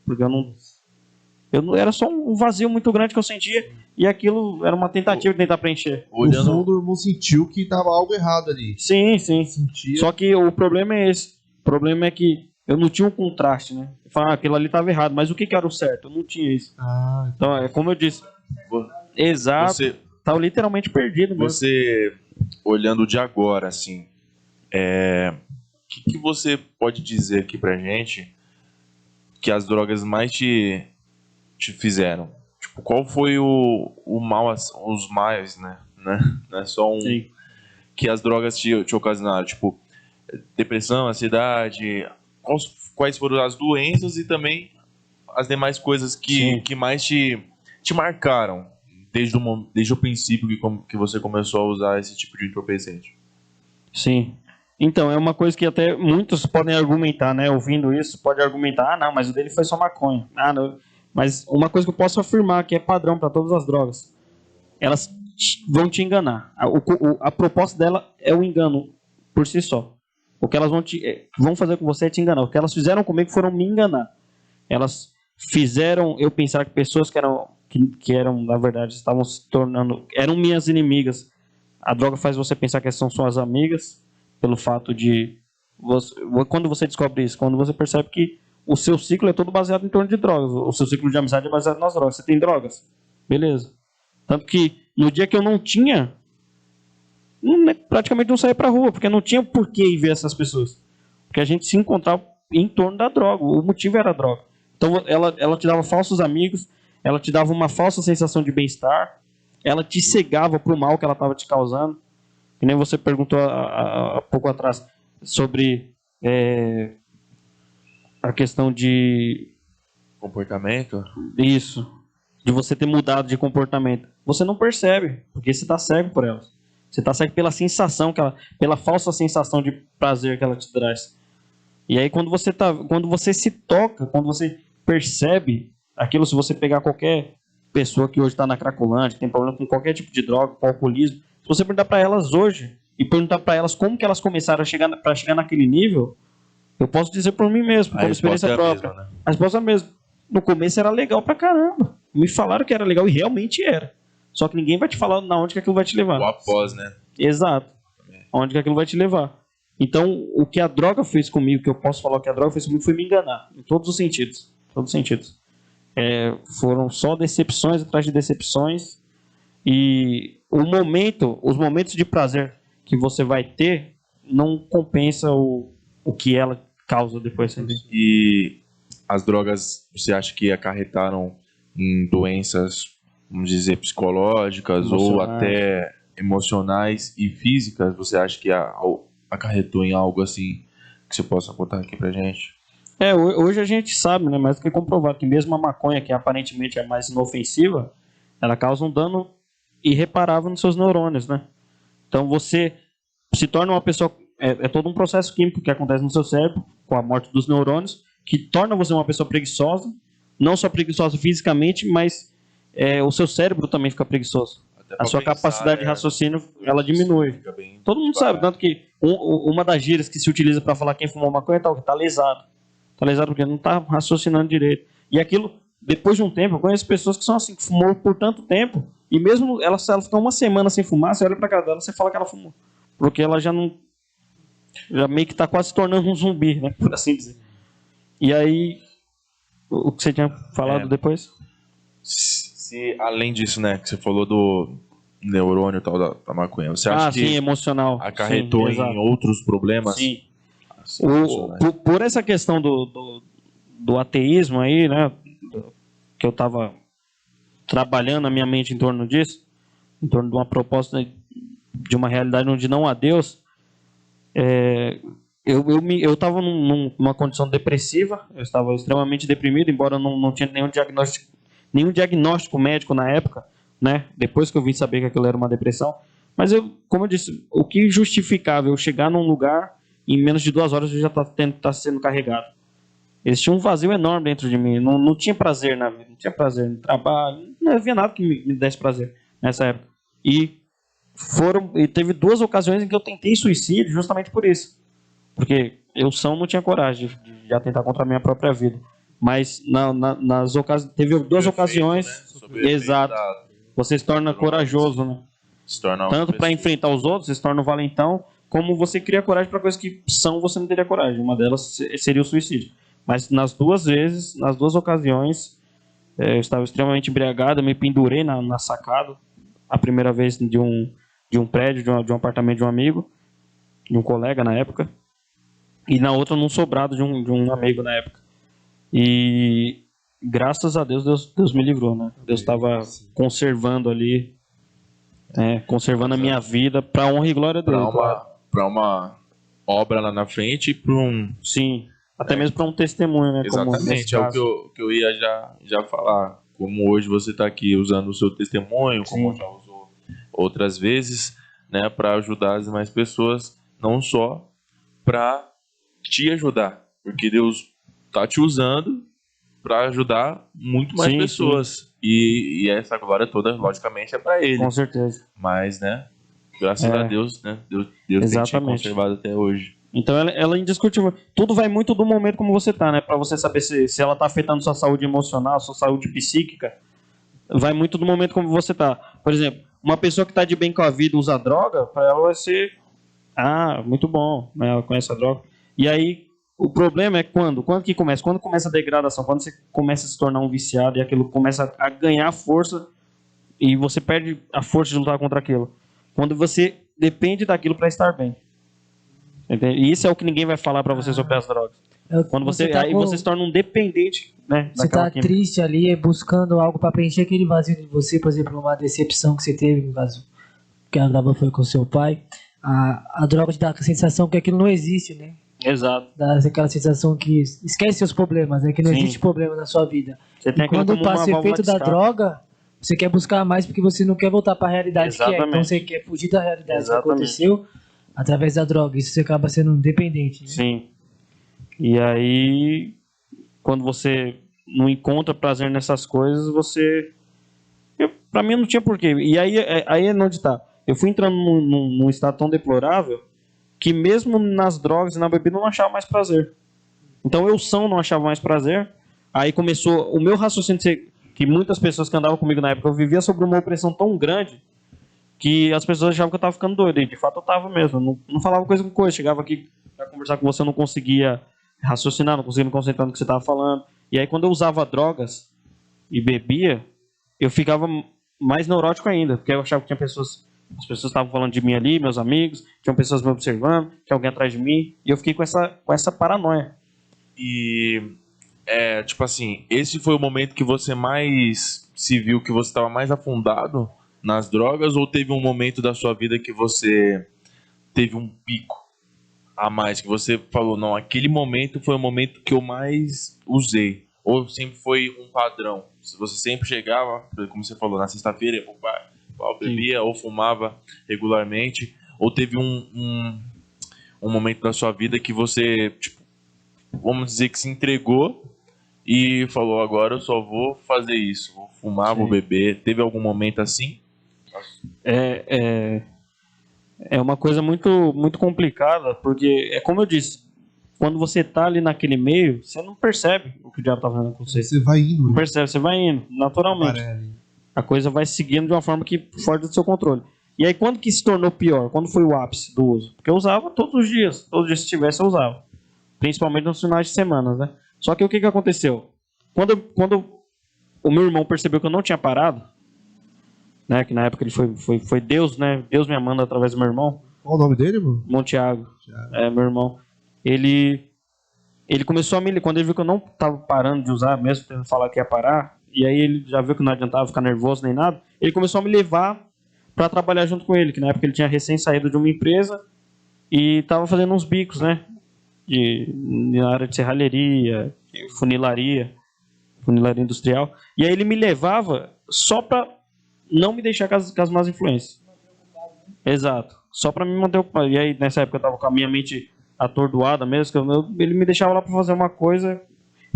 porque eu Era só um vazio muito grande que eu sentia e aquilo era uma tentativa de tentar preencher. No fundo, o irmão sentiu que tava algo errado ali. Sim. Sentia. Só que o problema é esse. O problema é que eu não tinha um contraste, né? Eu falava, aquilo ali estava errado, mas o que era o certo? Eu não tinha isso. Então, é como eu disse. Exato. Você, tava literalmente perdido mesmo. você olhando de agora, assim, que você pode dizer aqui pra gente que as drogas mais te fizeram? Tipo, qual foi o mal, os mais, né? Não é só um... Sim. Que as drogas te ocasionaram, tipo, depressão, ansiedade, quais foram as doenças e também as demais coisas que mais te marcaram desde o princípio que você começou a usar esse tipo de entorpecente? Sim. Então, é uma coisa que até muitos podem argumentar, né? Ouvindo isso, pode argumentar, não, mas o dele foi só maconha. Não. Mas uma coisa que eu posso afirmar que é padrão para todas as drogas, elas vão te enganar. A proposta dela é o engano por si só. O que elas vão fazer com você é te enganar. O que elas fizeram comigo foram me enganar. Elas fizeram eu pensar que pessoas que eram, na verdade, estavam se tornando... Eram minhas inimigas. A droga faz você pensar que essas são suas amigas, pelo fato de... Quando você descobre isso, quando você percebe que o seu ciclo é todo baseado em torno de drogas. O seu ciclo de amizade é baseado nas drogas. Você tem drogas. Beleza. Tanto que no dia que eu não tinha, praticamente não saía pra rua, porque não tinha por que ir ver essas pessoas. Porque a gente se encontrava em torno da droga. O motivo era a droga. Então ela te dava falsos amigos, ela te dava uma falsa sensação de bem-estar, ela te cegava pro mal que ela estava te causando. Que nem você perguntou há pouco atrás sobre a questão de... Comportamento? Isso. De você ter mudado de comportamento. Você não percebe, porque você está cego por elas. Você está cego pela sensação, pela falsa sensação de prazer que ela te traz. E aí quando você se toca, quando você percebe aquilo, se você pegar qualquer pessoa que hoje está na Cracolândia, que tem problema com qualquer tipo de droga, com alcoolismo, se você perguntar para elas hoje e perguntar para elas como que elas começaram para chegar naquele nível, eu posso dizer por mim mesmo, por experiência própria. Mesma, né? A resposta é a mesma. No começo era legal pra caramba. Me falaram que era legal e realmente era. Só que ninguém vai te falar na onde que aquilo vai te levar. O após, né? Exato. Onde que aquilo vai te levar. Então, o que a droga fez comigo, que eu posso falar que a droga fez comigo, foi me enganar. Em todos os sentidos. Todos os sentidos. Foram só decepções atrás de decepções. E os momentos de prazer que você vai ter não compensa o que ela causa depois. E as drogas, você acha que acarretaram em doenças, vamos dizer, psicológicas ou até emocionais e físicas? Você acha que acarretou em algo assim que você possa contar aqui pra gente? Hoje a gente sabe, né, mais do que comprovado, que mesmo a maconha, que aparentemente é mais inofensiva, ela causa um dano irreparável nos seus neurônios, né? Então você se torna uma pessoa... É todo um processo químico que acontece no seu cérebro, com a morte dos neurônios, que torna você uma pessoa preguiçosa, não só preguiçosa fisicamente, mas o seu cérebro também fica preguiçoso. A sua capacidade de raciocínio, ela diminui. Todo mundo sabe, tanto que uma das gírias que se utiliza para falar quem fumou maconha é tal, que está lesado. Está lesado porque não está raciocinando direito. E aquilo, depois de um tempo, eu conheço pessoas que são assim, que fumou por tanto tempo, e mesmo ela ficar uma semana sem fumar, você olha para cara dela e você fala que ela fumou. Porque ela já meio que está quase se tornando um zumbi, né, por assim dizer. E aí, o que você tinha falado depois? Se além disso, né, que você falou do neurônio e tal da maconha, você acha que emocional. acarretou em outros problemas? Sim. Por essa questão do ateísmo aí, né, que eu estava trabalhando a minha mente em torno disso, em torno de uma proposta de uma realidade onde não há Deus, eu estava numa condição depressiva, eu estava extremamente deprimido, embora não tinha nenhum diagnóstico médico na época, né? Depois que eu vim saber que aquilo era uma depressão. Mas como eu disse, o que justificava eu chegar num lugar em menos de 2 horas eu já tá sendo carregado. Existia um vazio enorme dentro de mim, não tinha prazer na vida, não tinha prazer no trabalho, não havia nada que me desse prazer nessa época. E teve 2 ocasiões em que eu tentei suicídio justamente por isso. Porque eu não tinha coragem de atentar contra a minha própria vida. Mas nas ocasiões, teve duas ocasiões, Né? Sobre o efeito exato, da- você se torna corajoso, né? Se torna uma Tanto para pessoa- enfrentar os outros, você se torna um valentão, como você cria coragem para coisas que você não teria coragem. Uma delas seria o suicídio. Mas nas duas vezes, nas duas ocasiões, eu estava extremamente embriagado, eu me pendurei na sacada. A primeira vez de um prédio, de um apartamento de um amigo, de um colega na época. E na outra num sobrado de um amigo na época. E graças a Deus me livrou, né? Deus estava conservando ali, conservando a minha vida para honra e glória dele. Claro. Para uma obra lá na frente e para um... Sim, até mesmo para um testemunho, né? Como nesse Exatamente, é o caso. que eu ia já falar. Como hoje você está aqui usando o seu testemunho, como Sim. já usou outras vezes, né, para ajudar as demais pessoas, não só para te ajudar, porque Deus tá te usando para ajudar muito mais Sim, pessoas. E essa glória toda, logicamente, é para Ele. Com certeza. Mas, né, graças a Deus, né, Deus tem te Exatamente. conservado até hoje. Então ela é indiscutível. Tudo vai muito do momento como você tá, né? Para você saber se ela tá afetando sua saúde emocional, sua saúde psíquica. Vai muito do momento como você tá. Por exemplo, uma pessoa que tá de bem com a vida usa droga, para ela vai ser muito bom, né? Ela conhece a droga. E aí o problema é quando que começa? Quando começa a degradação, quando você começa a se tornar um viciado e aquilo começa a ganhar força e você perde a força de lutar contra aquilo. Quando você depende daquilo para estar bem. Entende? E isso é o que ninguém vai falar para você sobre as drogas. Quando aí você se torna um dependente, né? Você tá triste ali, buscando algo para preencher aquele vazio de você, por exemplo, uma decepção que você teve, no caso, que a grava foi com seu pai. A droga te dá a sensação que aquilo não existe, né? Exato. Dá aquela sensação que esquece seus problemas, né? Que não Sim. existe problema na sua vida. Você tem E quando aquilo como passa o uma válvula efeito de da escape. droga, você quer buscar mais porque você não quer voltar para a realidade que é. Então Exatamente. você quer fugir da realidade Exatamente. que aconteceu através da droga. Isso você acaba sendo um dependente. Né? Sim. E aí, quando você não encontra prazer nessas coisas, pra mim não tinha porquê. E aí é onde tá. Eu fui entrando num estado tão deplorável que mesmo nas drogas e na bebida eu não achava mais prazer. Então eu não achava mais prazer. Aí começou o meu raciocínio de ser que muitas pessoas que andavam comigo na época, eu vivia sobre uma opressão tão grande que as pessoas achavam que eu estava ficando doido. E de fato eu estava mesmo. Eu não falava coisa com coisa. Chegava aqui para conversar com você, eu não conseguia raciocinar, não conseguia me concentrar no que você estava falando. E aí quando eu usava drogas e bebia, eu ficava mais neurótico ainda, porque eu achava que as pessoas estavam falando de mim ali, meus amigos, tinham pessoas me observando, tinha alguém atrás de mim, e eu fiquei com essa paranoia. E, tipo assim, esse foi o momento que você mais se viu que você estava mais afundado nas drogas, ou teve um momento da sua vida que você teve um pico a mais, que você falou, não, aquele momento foi o momento que eu mais usei, ou sempre foi um padrão? Se você sempre chegava, como você falou, na sexta-feira, ia pro bar, bebia ou fumava regularmente, ou teve um momento da sua vida que você, tipo, vamos dizer que se entregou e falou, agora eu só vou fazer isso, vou fumar, Sim. vou beber. Teve algum momento assim? É uma coisa muito, muito complicada, porque é como eu disse, quando você tá ali naquele meio, você não percebe o que o diabo tá fazendo com você. Você vai indo, Não né? percebe, você vai indo, naturalmente. Aparelho. A coisa vai seguindo de uma forma que foge do seu controle. E aí, quando que se tornou pior? Quando foi o ápice do uso? Porque eu usava todos os dias. Todos os dias, se tivesse, eu usava. Principalmente nos finais de semana, né? Só que o que aconteceu? Quando o meu irmão percebeu que eu não tinha parado, né? Que na época ele foi Deus, né? Deus me amando através do meu irmão, Qual o nome dele, mano? Montiago. Meu irmão. Ele começou a me... Quando ele viu que eu não estava parando de usar, mesmo tendo falado que ia parar, e aí ele já viu que não adiantava ficar nervoso nem nada, ele começou a me levar para trabalhar junto com ele, que na época ele tinha recém saído de uma empresa e estava fazendo uns bicos, né? Na área de serralheria, funilaria industrial. E aí ele me levava só para não me deixar com as más influências. Exato. Só para me manter ocupado. E aí nessa época eu estava com a minha mente atordoada mesmo, ele me deixava lá para fazer uma coisa,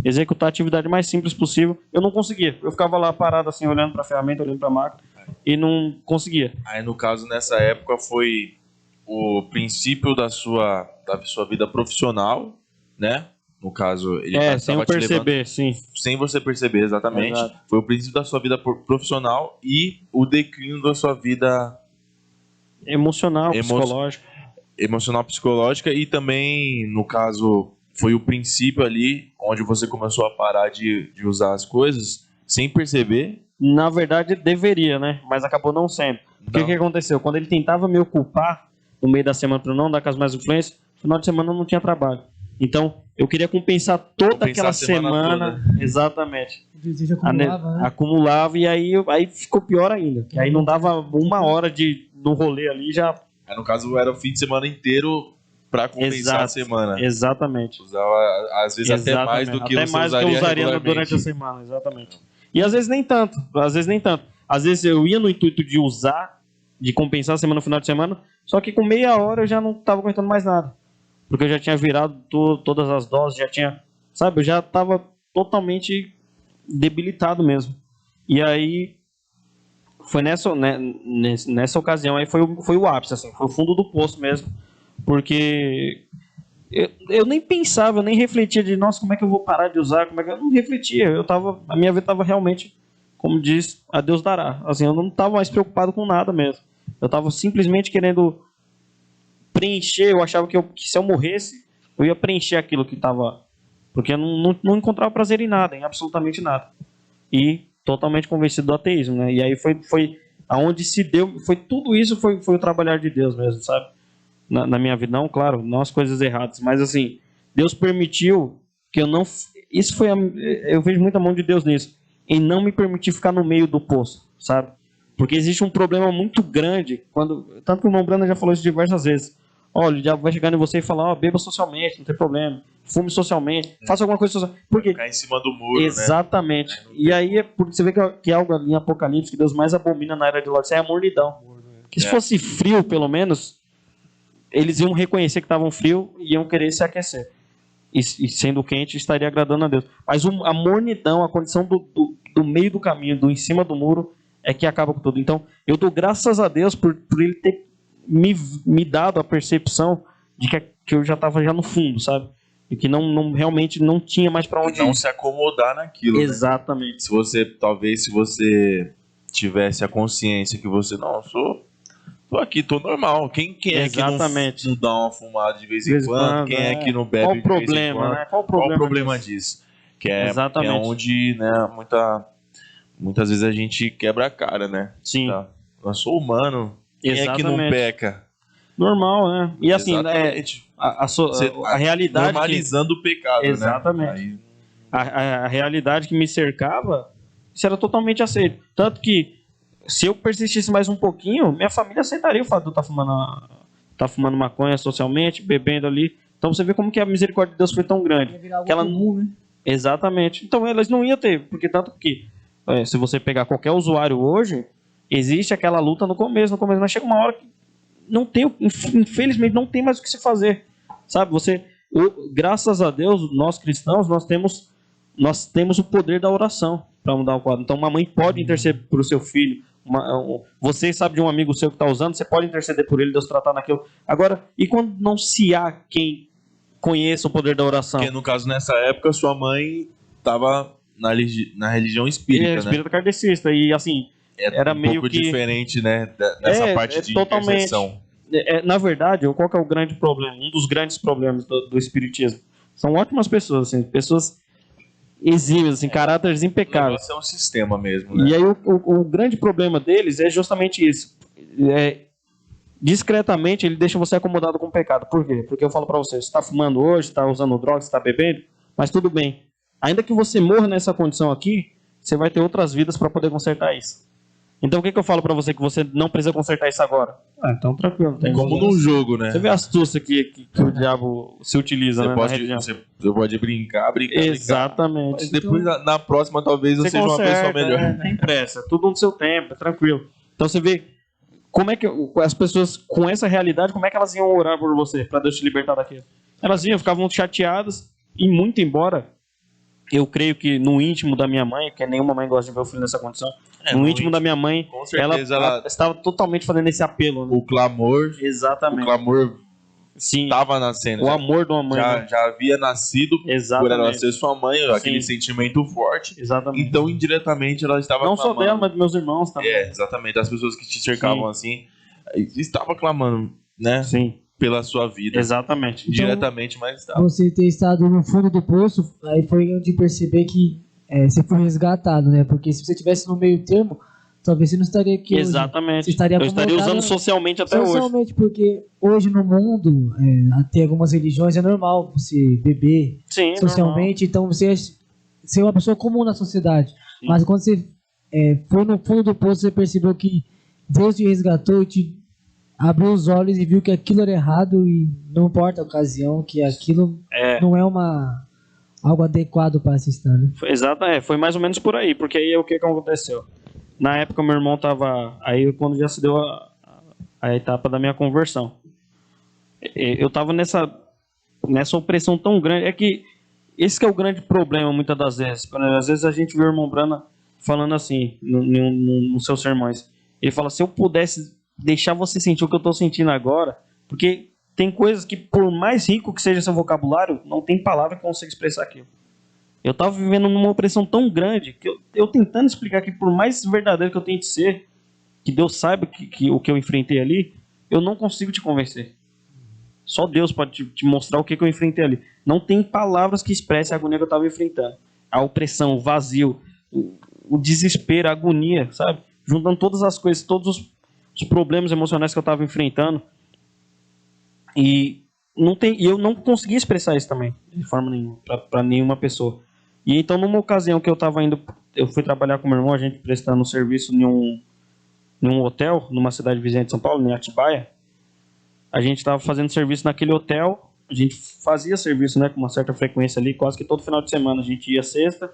executar a atividade mais simples possível. Eu não conseguia. Eu ficava lá parado assim, olhando para a ferramenta, olhando para a máquina, e não conseguia. Aí, no caso, nessa época, foi o princípio da sua vida profissional, né? no caso, ele sem eu estava te levando perceber, sim. sem você perceber exatamente. Exato. Foi o princípio da sua vida profissional e o declínio da sua vida Emocional, psicológico. emocional, psicológica, e também, no caso, foi o princípio ali onde você começou a parar de usar as coisas sem perceber. Na verdade, deveria, né? Mas acabou não sendo. Porque o que aconteceu? Quando ele tentava me ocupar no meio da semana para eu não dar com as mais influências, no final de semana eu não tinha trabalho. Então, eu queria compensar toda aquela a semana semana. Exatamente. O desejo acumulava, né? Acumulava, e aí ficou pior ainda. E aí não dava uma hora no rolê ali, já... Aí, no caso, era o fim de semana inteiro para compensar a semana. Exatamente. Usava, às vezes, até mais do que até você mais do que eu usaria durante a semana, exatamente. E às vezes nem tanto, Às vezes eu ia no intuito de usar, de compensar a semana no final de semana, só que com meia hora eu já não estava aguentando mais nada. Porque eu já tinha virado todas as doses, já tinha, sabe, eu já estava totalmente debilitado mesmo. E aí foi nessa ocasião aí foi o ápice, assim, foi o fundo do poço mesmo, porque eu nem pensava, eu nem refletia de, nossa, como é que eu vou parar de usar, eu não refletia, a minha vida estava realmente, como diz, a Deus dará, assim, eu não estava mais preocupado com nada mesmo, eu estava simplesmente querendo preencher, eu achava que se eu morresse, eu ia preencher aquilo que estava, porque eu não encontrava prazer em nada, em absolutamente nada, e totalmente convencido do ateísmo, né, e aí foi aonde se deu, foi tudo isso, foi o trabalhar de Deus mesmo, sabe, na minha vida, não, claro, não as coisas erradas, mas assim, Deus permitiu que eu não, isso foi, eu vejo muita mão de Deus nisso, em não me permitir ficar no meio do poço, sabe, porque existe um problema muito grande, tanto que o irmão Brandon já falou isso diversas vezes, olha, já vai chegar em você e falar, beba socialmente, não tem problema, fume socialmente, faça alguma coisa socialmente, porque ficar em cima do muro, exatamente, né? E aí porque você vê que é algo ali em Apocalipse que Deus mais abomina na era de Ló, isso é a mornidão, que se fosse frio, pelo menos, eles iam reconhecer que estavam frio e iam querer se aquecer. E sendo quente, estaria agradando a Deus. Mas a mornidão, a condição do meio do caminho, do em cima do muro, é que acaba com tudo. Então, eu dou graças a Deus por ele ter me dado a percepção de que eu já estava já no fundo, sabe? E que realmente não tinha mais para onde ir. Não se acomodar naquilo. Exatamente. Né? Se você tivesse a consciência que você, não, tô aqui, tô normal. Quem é que não dá uma fumada de vez em quando? Quem é que não bebe de vez em quando? Né? Qual o problema disso? Que é onde, né, muitas vezes a gente quebra a cara, né? Sim. Tá? Eu sou humano. Quem é que não peca? Normal, né? E assim, a realidade... Normalizando o pecado, exatamente. Né? A realidade que me cercava, isso era totalmente aceito. Tanto que se eu persistisse mais um pouquinho, minha família aceitaria o fato de eu estar fumando maconha socialmente, bebendo ali. Então você vê como que a misericórdia de Deus foi tão grande. Que ela comum, né? Exatamente. Então elas não iam ter, porque tanto que se você pegar qualquer usuário hoje, existe aquela luta no começo, mas chega uma hora que infelizmente não tem mais o que se fazer. Sabe, graças a Deus, nós cristãos, nós temos o poder da oração para mudar o quadro. Então uma mãe pode interceder por o seu filho, você sabe de um amigo seu que está usando, você pode interceder por ele, Deus tratar naquilo. Agora, e quando não se há quem conheça o poder da oração? Porque no caso, nessa época, sua mãe estava na religião espírita, espírita kardecista, e assim, era meio pouco que diferente, né, dessa parte de intercessão. Na verdade, qual que é o grande problema? Um dos grandes problemas do espiritismo. São ótimas pessoas, assim, pessoas exímias, assim, caráteres impecáveis. É um sistema mesmo, né? E aí o grande problema deles é justamente isso. Discretamente, ele deixa você acomodado com o pecado. Por quê? Porque eu falo pra você está fumando hoje, está usando drogas, está bebendo, mas tudo bem. Ainda que você morra nessa condição aqui, você vai ter outras vidas para poder consertar isso. Então o que eu falo pra você? Que você não precisa consertar isso agora. Então tranquilo. Como num jogo, né? Você vê a astúcia que o diabo se utiliza, né? Você pode brincar. Exatamente. Mas depois, na próxima, talvez você seja uma pessoa melhor. Tem pressa. Tudo no seu tempo, tranquilo. Então você vê como é que as pessoas com essa realidade, como é que elas iam orar por você para Deus te libertar daquilo? Elas ficavam chateadas e muito embora eu creio que no íntimo da minha mãe, que nenhuma mãe gosta de ver o filho nessa condição, no íntimo da minha mãe, ela estava totalmente fazendo esse apelo. Né? O clamor. Exatamente. O clamor Sim. estava nascendo. O amor de uma mãe. Né? Já havia nascido por ela Exatamente. ser sua mãe, aquele sentimento forte. Exatamente. Então, indiretamente, ela estava Não clamando. só dela, mas dos meus irmãos também. Exatamente. As pessoas que te cercavam assim, estavam clamando, né? Sim. Pela sua vida. Exatamente. Diretamente, mas estava. Você ter estado no fundo do poço, aí foi onde perceber que você foi resgatado, né? Porque se você estivesse no meio termo, talvez você não estaria aqui Exatamente. hoje. Você estaria Eu estaria acomodado usando socialmente até hoje. Socialmente, porque hoje no mundo, até algumas religiões, é normal você beber socialmente, então você é uma pessoa comum na sociedade. Sim. Mas quando você foi no fundo do poço, você percebeu que Deus te resgatou e te abriu os olhos e viu que aquilo era errado e não importa a ocasião, que aquilo não é algo adequado para se estar. Né? Foi mais ou menos por aí, porque aí o que aconteceu? Na época meu irmão estava aí quando já se deu a etapa da minha conversão. Eu estava nessa opressão tão grande, que esse que é o grande problema muitas das vezes. Às vezes a gente vê o irmão Brana falando assim nos seus sermões. Ele fala: se eu pudesse deixar você sentir o que eu estou sentindo agora, porque tem coisas que, por mais rico que seja seu vocabulário, não tem palavra que consiga expressar aquilo. Eu estava vivendo numa opressão tão grande que eu tentando explicar que, por mais verdadeiro que eu tente ser, que Deus saiba que o que eu enfrentei ali, eu não consigo te convencer. Só Deus pode te mostrar o que eu enfrentei ali. Não tem palavras que expressem a agonia que eu estava enfrentando. A opressão, o vazio, o desespero, a agonia, sabe? Juntando todas as coisas, todos os problemas emocionais que eu estava enfrentando. E eu não conseguia expressar isso também, de forma nenhuma, para nenhuma pessoa. E então, numa ocasião que eu fui trabalhar com meu irmão, a gente prestando serviço em um hotel, numa cidade vizinha de São Paulo, em Atibaia. A gente estava fazendo serviço naquele hotel, a gente fazia serviço, né, com uma certa frequência ali, quase que todo final de semana. A gente ia sexta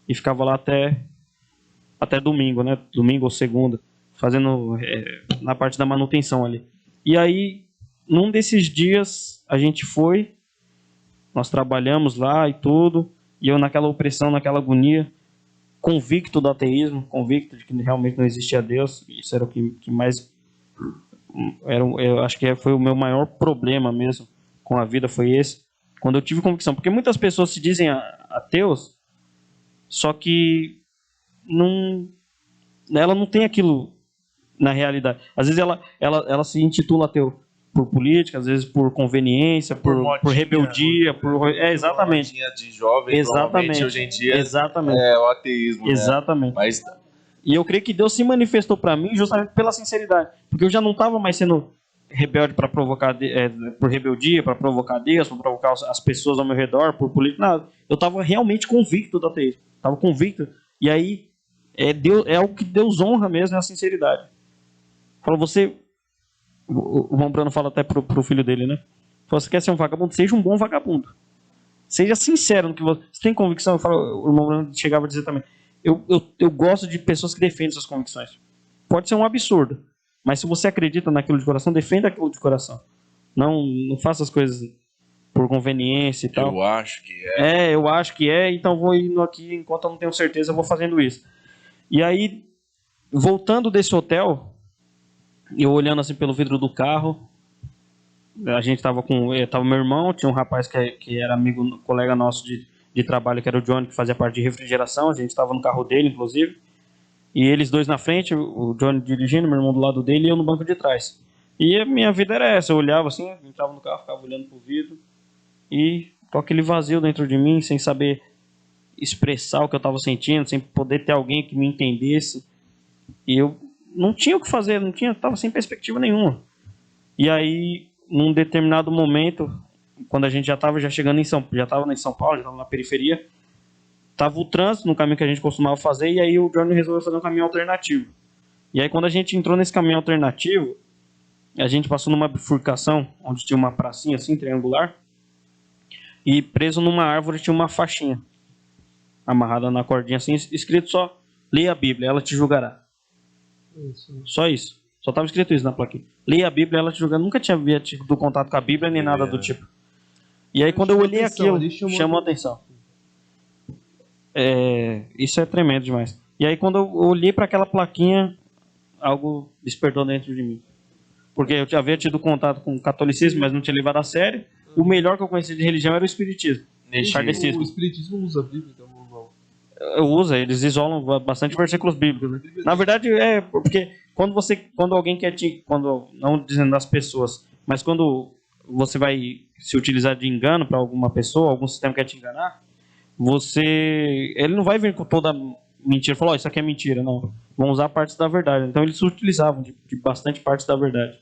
e ficava lá até domingo, né, domingo ou segunda, fazendo na parte da manutenção ali. E aí, num desses dias, a gente nós trabalhamos lá e tudo, e eu naquela opressão, naquela agonia, convicto do ateísmo, convicto de que realmente não existia Deus. Isso era o que mais... eu acho que foi o meu maior problema mesmo com a vida, foi esse. Quando eu tive convicção. Porque muitas pessoas se dizem ateus, só que ela não tem aquilo na realidade. Às vezes ela se intitula ateu por política, às vezes por conveniência, por rebeldia, exatamente. De jovem, exatamente. Hoje em dia exatamente. É o ateísmo. Exatamente. Né? Mas... E eu creio que Deus se manifestou para mim justamente pela sinceridade, porque eu já não estava mais sendo rebelde para provocar, por rebeldia, para provocar Deus, para provocar as pessoas ao meu redor, por política, nada. Eu estava realmente convicto do ateísmo, estava convicto. E aí é algo que Deus honra mesmo, é a sinceridade. Fala, o irmão Bruno fala até pro filho dele, né? Fala, você quer ser um vagabundo? Seja um bom vagabundo. Seja sincero no que você tem convicção. O irmão Bruno chegava a dizer também: eu gosto de pessoas que defendem suas convicções. Pode ser um absurdo, mas se você acredita naquilo de coração, defenda aquilo de coração. Não faça as coisas por conveniência e tal. Eu acho que eu acho que então vou indo aqui, enquanto eu não tenho certeza, eu vou fazendo isso. E aí, voltando desse hotel, eu olhando assim pelo vidro do carro, a gente tava meu irmão, tinha um rapaz que era amigo, colega nosso de trabalho, que era o Johnny, que fazia parte de refrigeração. A gente estava no carro dele, inclusive, e eles dois na frente, o Johnny dirigindo, meu irmão do lado dele, e eu no banco de trás. E a minha vida era essa: eu olhava assim, entrava no carro, ficava olhando pro vidro, e com aquele vazio dentro de mim, sem saber expressar o que eu estava sentindo, sem poder ter alguém que me entendesse. E eu não tinha o que fazer, estava sem perspectiva nenhuma. E aí, num determinado momento, quando a gente já estava chegando em São Paulo, já estava na periferia, estava o trânsito no caminho que a gente costumava fazer, e aí o Johnny resolveu fazer um caminho alternativo. E aí, quando a gente entrou nesse caminho alternativo, a gente passou numa bifurcação, onde tinha uma pracinha assim, triangular, e preso numa árvore tinha uma faixinha amarrada na cordinha assim, escrito só: leia a Bíblia, ela te julgará. Isso. Só isso. Só estava escrito isso na plaquinha: leia a Bíblia, ela te julgará. Nunca tinha tido contato com a Bíblia nem nada do tipo. E aí, quando eu olhei aquilo, chamou a atenção. Isso é tremendo demais. E aí, quando eu olhei para aquela plaquinha, algo despertou dentro de mim. porque eu já havia tido contato com o catolicismo, mas não tinha levado a sério. O melhor que eu conhecia de religião era o espiritismo. O Kardecismo. espiritismo usa a Bíblia, então não. Usa, eles isolam bastante versículos bíblicos. Né? Na verdade, é porque quando alguém quer não dizendo das pessoas, mas quando você vai se utilizar de engano para alguma pessoa, algum sistema quer te enganar, ele não vai vir com toda mentira, falar, isso aqui é mentira, não. Vão usar partes da verdade. Então eles se utilizavam de bastante partes da verdade.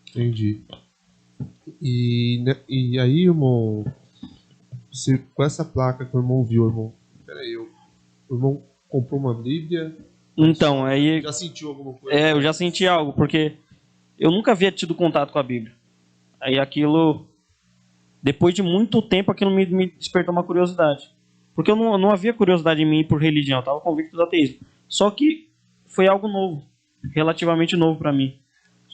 Entendi. E aí, irmão, com essa placa que o irmão viu, irmão, peraí, o irmão comprou uma Bíblia? Então, aí... Já sentiu alguma coisa? eu já senti algo, porque eu nunca havia tido contato com a Bíblia. Aí aquilo, depois de muito tempo, aquilo me despertou uma curiosidade. Porque eu não havia curiosidade em mim por religião, eu estava convicto do ateísmo. Só que foi algo novo, relativamente novo para mim.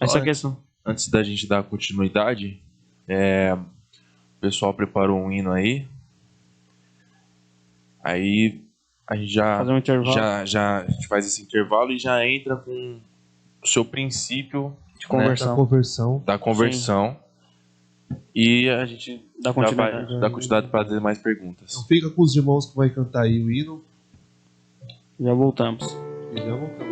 Essa questão. Antes da gente dar continuidade, o pessoal preparou um hino aí. Aí a gente Fazer um intervalo. a gente faz esse intervalo e já entra com o seu princípio De conversão. Da conversão. E a gente Dá já vai continuidade. dar continuidade para ter mais perguntas. Então fica com os irmãos que vai cantar aí o hino. Já voltamos. E já voltamos.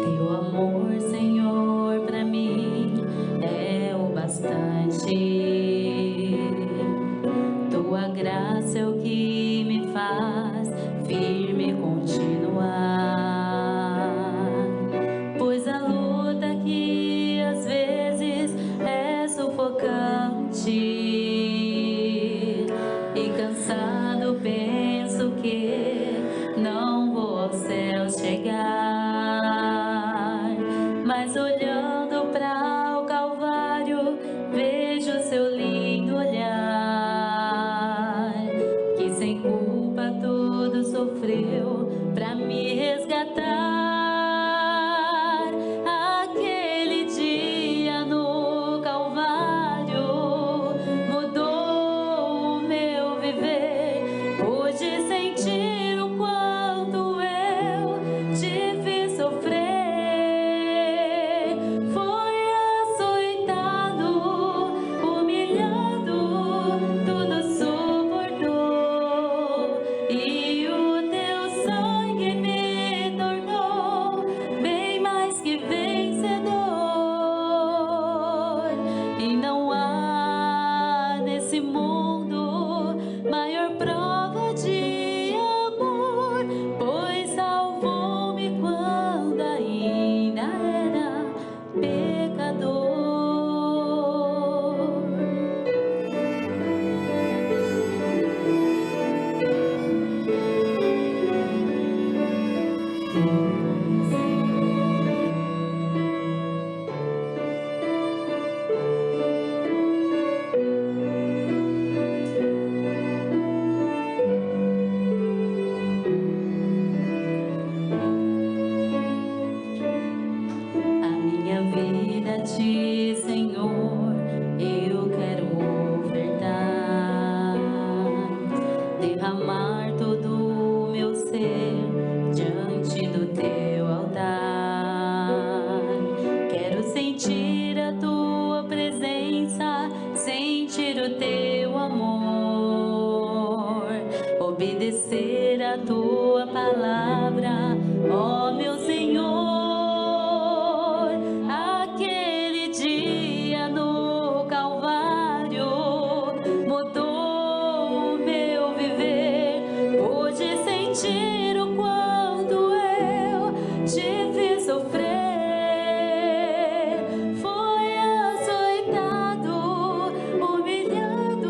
Teu amor, Senhor, pra mim é o bastante. Tua graça é o que me faz firme continuar. Pois a luta que às vezes é sufocante e cansado penso que não vou ao céu chegar, mas olhando para o Calvário vejo seu lindo olhar, que sem culpa tudo sofreu para me resgatar. Aquele dia no Calvário mudou o meu viver, pude sentir o quanto eu te fiz sofrer. Foi açoitado, humilhado, tudo suportou, e o teu sangue me tornou bem mais que vencedor. E não há nesse mundo maior prova de amor, pois salvou-me quando ainda era pecador. A minha vida a ti, Senhor, eu quero ofertar, derramar todo o meu ser diante do teu altar. Quero sentir a tua presença, sentir o teu amor, obedecer a tua palavra, ó meu Senhor. Aquele dia no Calvário mudou o meu viver, pude sentir o quanto eu te fiz sofrer. Foi açoitado, humilhado,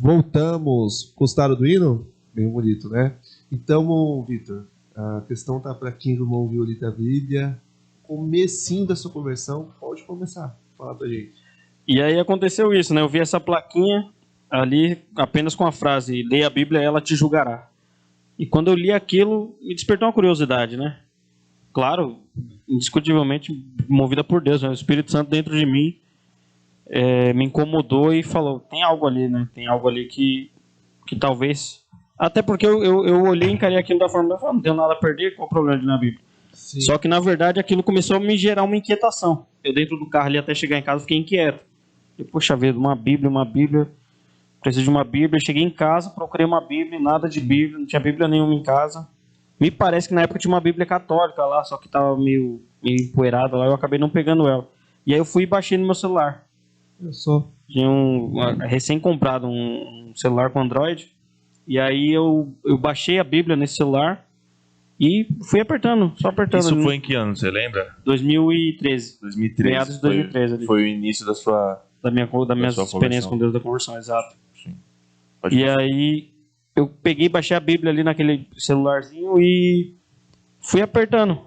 Voltamos. Gostaram do hino? Bem bonito, né? Então, Vitor, a questão tá para quem não ouviu ali da Bíblia. Comecinho da sua conversão, pode começar. Fala pra gente. E aí aconteceu isso, né? Eu vi essa plaquinha ali apenas com a frase: leia a Bíblia, ela te julgará. E quando eu li aquilo, me despertou uma curiosidade, né? Claro, indiscutivelmente movida por Deus, né? O Espírito Santo dentro de mim me incomodou e falou: tem algo ali, né? Tem algo ali que talvez... Até porque eu olhei e encarei aquilo da forma não tenho nada a perder, qual o problema de ler a Bíblia? Sim. Só que, na verdade, aquilo começou a me gerar uma inquietação. Eu, dentro do carro ali, até chegar em casa, fiquei inquieto. E, poxa vida, uma Bíblia, preciso de uma Bíblia. Cheguei em casa, procurei uma Bíblia, nada de Bíblia, não tinha Bíblia nenhuma em casa. Me parece que na época tinha uma Bíblia católica lá, só que estava meio empoeirada lá, eu acabei não pegando ela. E aí eu fui e baixei no meu celular. Eu sou. Tinha recém-comprado um celular com Android. E aí eu baixei a Bíblia nesse celular e fui apertando, só apertando. Isso foi em que ano, você lembra? 2013. 2013. Meados de 2013 ali. Foi o início da sua... Da minha sua experiência conversão. com Deus da conversão, exato. Sim. Pode E falar. aí eu peguei e baixei a Bíblia ali naquele celularzinho e fui apertando.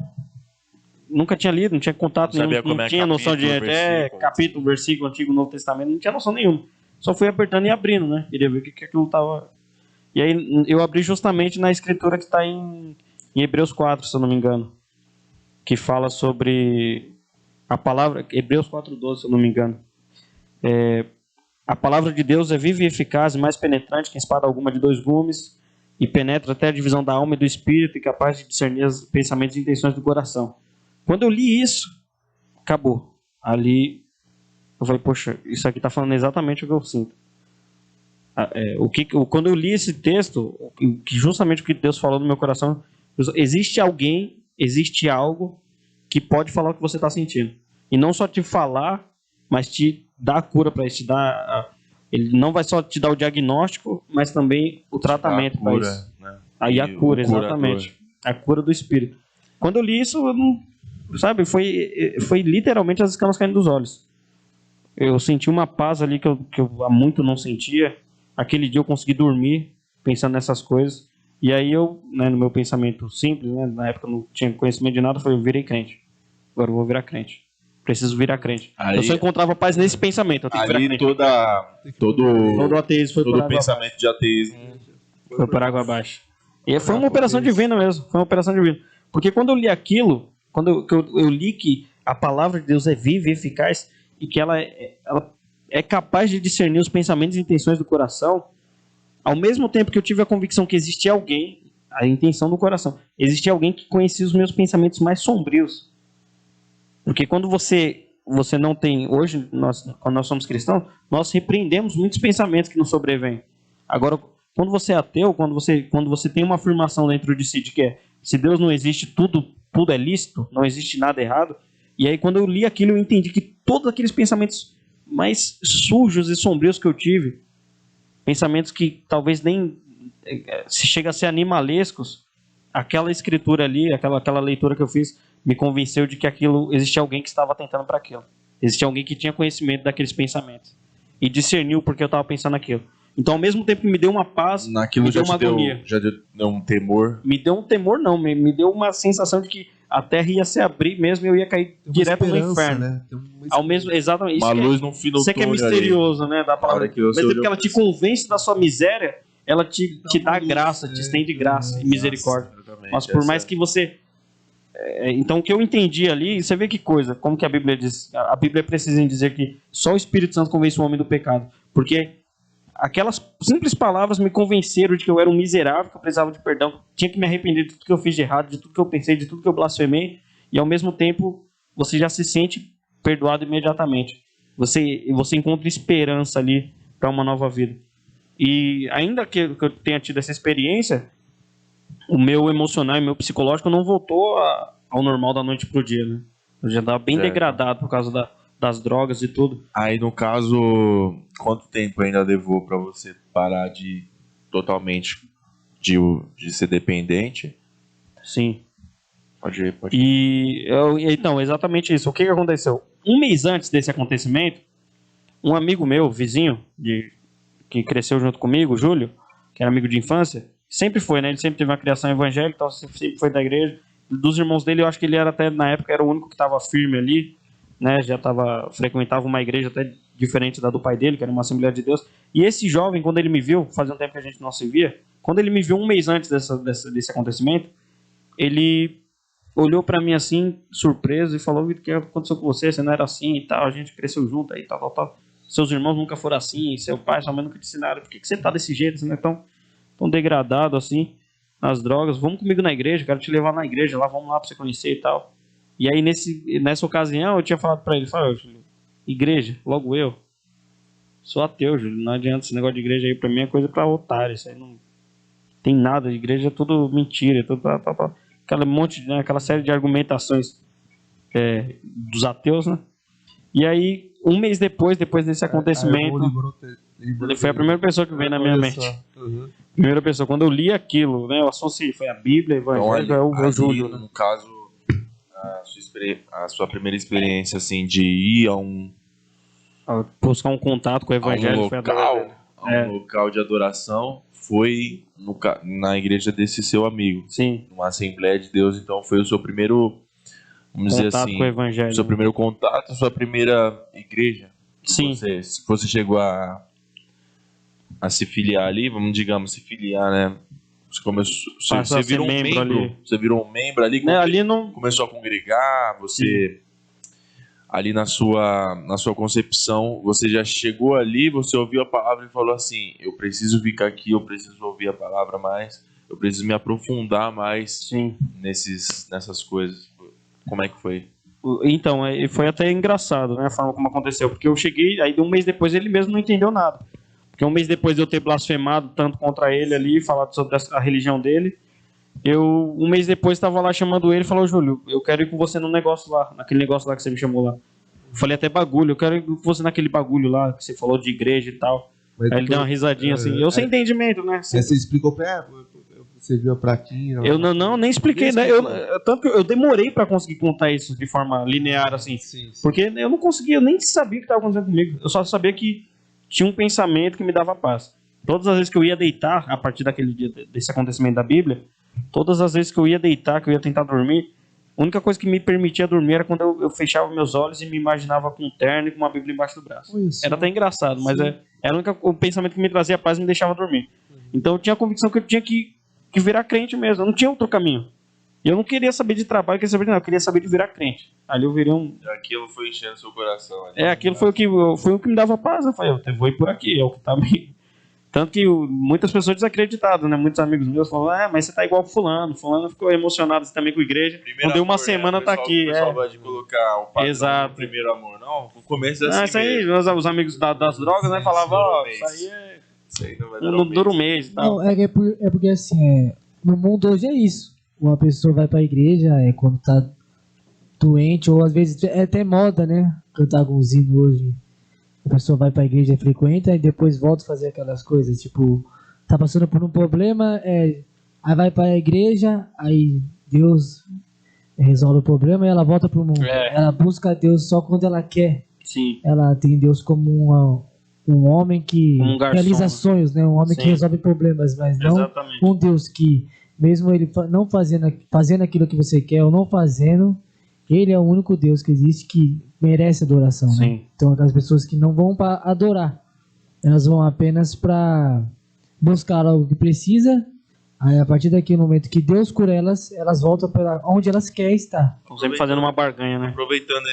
Nunca tinha lido, não tinha contato Não sabia nenhum, como não é tinha noção de capítulo, versículo. capítulo, versículo, Antigo, Novo Testamento, não tinha noção nenhuma. Só fui apertando e abrindo, né? Queria ver o que aquilo tava... E aí eu abri justamente na escritura que está em Hebreus 4, se eu não me engano. Que fala sobre a palavra... Hebreus 4:12, se eu não me engano. A palavra de Deus é viva e eficaz, mais penetrante que espada alguma de 2 gumes, e penetra até a divisão da alma e do espírito, e capaz de discernir os pensamentos e intenções do coração. Quando eu li isso, acabou. Ali eu falei, poxa, isso aqui está falando exatamente o que eu sinto. Quando eu li esse texto, justamente o que Deus falou no meu coração, existe alguém, existe algo que pode falar o que você está sentindo. E não só te falar, mas te dar a cura para isso. Ele não vai só te dar o diagnóstico, mas também o tratamento para isso. Né? Aí a cura, o curador. exatamente. A cura do espírito. Quando eu li isso, eu não, sabe, foi literalmente as escamas caindo dos olhos. Eu senti uma paz ali que eu há muito não sentia. Aquele dia eu consegui dormir pensando nessas coisas. E aí eu, né, no meu pensamento simples, né, na época eu não tinha conhecimento de nada, eu virei crente. Agora eu vou virar crente. Preciso virar crente. Aí- eu só encontrava paz nesse pensamento. Eu tenho que virar Ali crente. todo o ateísmo foi todo por água pensamento de ateísmo. Foi por água abaixo. E foi uma operação divina mesmo. Foi uma operação divina. Porque quando eu li aquilo, quando eu li que a palavra de Deus é viva e eficaz e que ela é capaz de discernir os pensamentos e intenções do coração, ao mesmo tempo que eu tive a convicção que existia alguém, a intenção do coração, existia alguém que conhecia os meus pensamentos mais sombrios. Porque quando você não tem... Hoje, quando nós somos cristãos, nós repreendemos muitos pensamentos que nos sobrevêm. Agora, quando você é ateu, quando você tem uma afirmação dentro de si de que se Deus não existe, tudo é lícito, não existe nada errado. E aí, quando eu li aquilo, eu entendi que todos aqueles pensamentos mais sujos e sombrios que eu tive, pensamentos que talvez nem se chega a ser animalescos, aquela escritura ali, aquela leitura que eu fiz, me convenceu de que aquilo existia alguém que estava tentando para aquilo. Existia alguém que tinha conhecimento daqueles pensamentos e discerniu porque eu estava pensando naquilo. Então, ao mesmo tempo que me deu uma paz, Naquilo me já deu uma te deu, agonia. já deu um temor. Me deu um temor, não. Me deu uma sensação de que a terra ia se abrir mesmo e eu ia cair Tem uma direto no esperança, inferno. né? Tem uma Ao mesmo, exatamente. Uma Isso que luz no fim do isso é que é túnel misterioso, né? Da Na palavra. hora que você Mas é olhou porque ela pra te cima. convence da sua miséria, ela te dá uma luz, graça, te estende graça e misericórdia. Exatamente, Mas por mais essa- que você... Então, o que eu entendi ali, você vê que coisa, como que a Bíblia diz? A Bíblia precisa em dizer que só o Espírito Santo convence o homem do pecado. Porque aquelas simples palavras me convenceram de que eu era um miserável, que eu precisava de perdão, que eu tinha que me arrepender de tudo que eu fiz de errado, de tudo que eu pensei, de tudo que eu blasfemei. E, ao mesmo tempo, você já se sente perdoado imediatamente. Você encontra esperança ali para uma nova vida. E ainda que eu tenha tido essa experiência, o meu emocional e meu psicológico não voltou ao normal da noite pro dia, né? Eu já estava bem Certo. degradado por causa das drogas e tudo. Aí, no caso, quanto tempo ainda levou pra você parar totalmente de ser dependente? Sim. Pode ir. Então, exatamente isso. O que aconteceu? Um mês antes desse acontecimento, um amigo meu, vizinho, que cresceu junto comigo, o Júlio, que era amigo de infância, sempre foi, né? Ele sempre teve uma criação evangélica, então sempre foi da igreja. Dos irmãos dele, eu acho que ele era até, na época, era o único que estava firme ali, né? Frequentava uma igreja até diferente da do pai dele, que era uma Assembleia de Deus. E esse jovem, quando ele me viu, fazia um tempo que a gente não se via, quando ele me viu um mês antes desse acontecimento, ele olhou para mim assim, surpreso, e falou: o que aconteceu com você? Você não era assim e tal, a gente cresceu junto aí, tal. Seus irmãos nunca foram assim, seu pai, sua mãe nunca te ensinaram. Por que você tá desse jeito? Você não é tão degradado assim, nas drogas? Vamos comigo na igreja, quero te levar na igreja lá, vamos lá pra você conhecer e tal. E aí, nessa ocasião, eu tinha falado pra ele, Júlio, igreja, logo eu. Sou ateu, Júlio, não adianta esse negócio de igreja aí, pra mim é coisa pra otário, isso aí não tem nada, de igreja é tudo mentira, é tudo aquela série de argumentações dos ateus, né? E aí, um mês depois desse acontecimento, ele foi a primeira pessoa que veio na minha mente. Uhum. Primeira pessoa, quando eu li aquilo, né, eu associei, foi a Bíblia, Evangelho, é o Júlio. No caso, a sua primeira experiência, assim, de ir Buscar um contato com o Evangelho, foi um local de adoração, foi na igreja desse seu amigo. Sim. Numa Assembleia de Deus, então foi o seu primeiro, vamos dizer assim, com o Evangelho. Seu primeiro contato, sua primeira igreja. Sim. Se você chegou a se filiar ali, se filiar, né? Você começou, você virou um membro ali. Você virou um membro ali, ali não... começou a congregar, você... Ali na sua concepção, você já chegou ali, você ouviu a palavra e falou assim: eu preciso ficar aqui, eu preciso ouvir a palavra mais, eu preciso me aprofundar mais nessas coisas. Como é que foi? Então, foi até engraçado, né, a forma como aconteceu, porque eu cheguei, aí um mês depois ele mesmo não entendeu nada. Porque um mês depois de eu ter blasfemado tanto contra ele ali, falado sobre a religião dele, um mês depois estava lá chamando ele e falou: Júlio, eu quero ir com você no negócio lá, naquele negócio lá que você me chamou lá. Eu falei até bagulho, eu quero ir com você naquele bagulho lá, que você falou de igreja e tal. Mas aí ele deu uma risadinha assim, eu sem entendimento, né? Você explicou pra você viu a plaquinha? Eu nem expliquei, né? Tanto que eu demorei pra conseguir contar isso de forma linear, assim. Sim. Porque eu não conseguia, eu nem sabia o que estava acontecendo comigo. Eu só sabia que tinha um pensamento que me dava paz. Todas as vezes que eu ia deitar, a partir daquele dia, desse acontecimento da Bíblia, todas as vezes que eu ia deitar, que eu ia tentar dormir, a única coisa que me permitia dormir era quando eu fechava meus olhos e me imaginava com um terno e com uma Bíblia embaixo do braço. Isso. Era até engraçado, mas era o pensamento que me trazia paz e me deixava dormir. Então eu tinha a convicção que eu tinha que virar crente mesmo, eu não tinha outro caminho. E eu não queria saber de trabalho, eu queria saber de virar crente. Ali eu virei Aquilo foi enchendo seu coração. Aquilo foi o que me dava paz. Eu falei, eu vou ir por aqui, é o que tá me... Tanto que muitas pessoas desacreditadas, né? Muitos amigos meus falaram: mas você tá igual fulano. Fulano ficou emocionado também com a igreja. Não deu uma semana, tá aqui. O pessoal gosta de colocar o padrão Exato. Primeiro amor. Não, no começo é assim isso aí, os amigos das drogas, né? Falavam: isso aí não dura um mês. Não, é porque assim, no mundo hoje é isso. Uma pessoa vai pra igreja quando tá doente, ou às vezes é até moda, né? Cantar alguns hinos hoje. A pessoa vai pra igreja e frequenta e depois volta a fazer aquelas coisas, tipo, tá passando por um problema, aí vai pra igreja, aí Deus resolve o problema e ela volta pro mundo. Ela busca Deus só quando ela quer. Sim. Ela tem Deus como um homem que realiza sonhos, né? Um homem que resolve problemas, mas não um Deus que, mesmo ele não fazendo aquilo que você quer ou não fazendo, ele é o único Deus que existe que merece adoração, né? Então, aquelas pessoas que não vão para adorar, elas vão apenas para buscar algo que precisa. Aí, a partir daquele momento que Deus cura elas voltam para onde elas querem estar. Estão sempre fazendo uma barganha, né? Aproveitando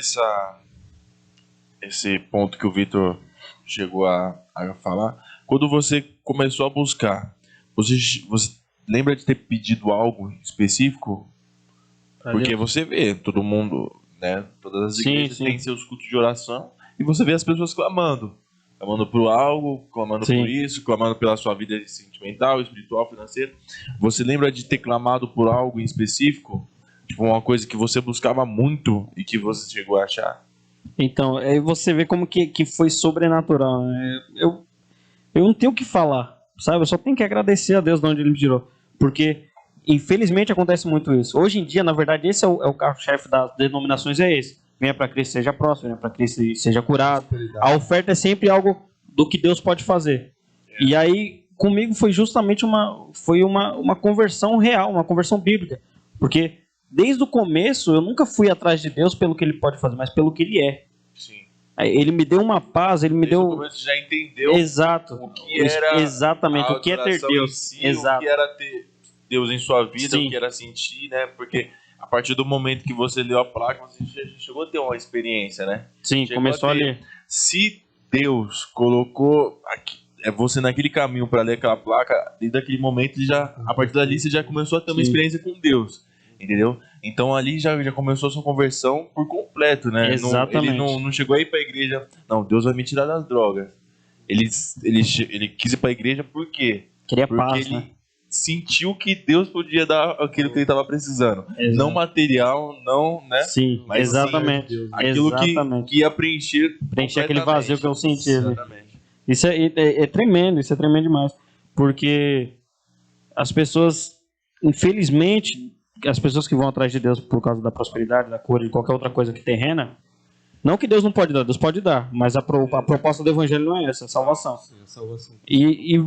esse ponto que o Vitor chegou a falar, quando você começou a buscar, você lembra de ter pedido algo específico? Porque você vê todo mundo, né? Todas as igrejas têm seus cultos de oração e você vê as pessoas clamando por algo, clamando por isso, clamando pela sua vida sentimental, espiritual, financeira. Você lembra de ter clamado por algo em específico? Tipo, uma coisa que você buscava muito e que você chegou a achar? Então, aí você vê como que foi sobrenatural, né? Eu não tenho o que falar, sabe? Eu só tenho que agradecer a Deus de onde Ele me tirou. Porque, infelizmente, acontece muito isso. Hoje em dia, na verdade, esse é o carro-chefe das denominações, é esse. Venha para Cristo, seja próspero, venha para Cristo e seja curado. A oferta é sempre algo do que Deus pode fazer. E aí, comigo foi justamente uma conversão real, uma conversão bíblica. Porque desde o começo eu nunca fui atrás de Deus pelo que ele pode fazer, mas pelo que ele é. Sim. Ele me deu uma paz, ele me Desde o deu... começo já entendeu Exato. o que era Exatamente, a o que é ter adoração Deus. em si, Exato. o que era ter Deus em sua vida, Sim. o que era sentir, né? Porque a partir do momento que você leu a placa, você já chegou a ter uma experiência, né? Sim, Chegou começou a ter. ler. Se Deus colocou você naquele caminho para ler aquela placa, desde aquele momento, a partir dali você já começou a ter uma Sim. experiência com Deus, entendeu? Então ali já começou a sua conversão por completo, né? Exatamente. Ele não chegou aí para a igreja, não, Deus vai me tirar das drogas. Ele quis ir para a igreja por quê? Queria Porque paz, ele né? sentiu que Deus podia dar aquilo que ele estava precisando. Exato. Não material, não, né? Sim, Mas exatamente. Aquilo Exatamente. que ia preencher Aquele vazio que eu senti. Né? Exatamente. Isso é tremendo, isso é tremendo demais. Porque as pessoas, infelizmente, as pessoas que vão atrás de Deus por causa da prosperidade, da cura, de qualquer outra coisa que terrena, não que Deus não pode dar, Deus pode dar, mas a proposta do evangelho não é essa, é salvação. E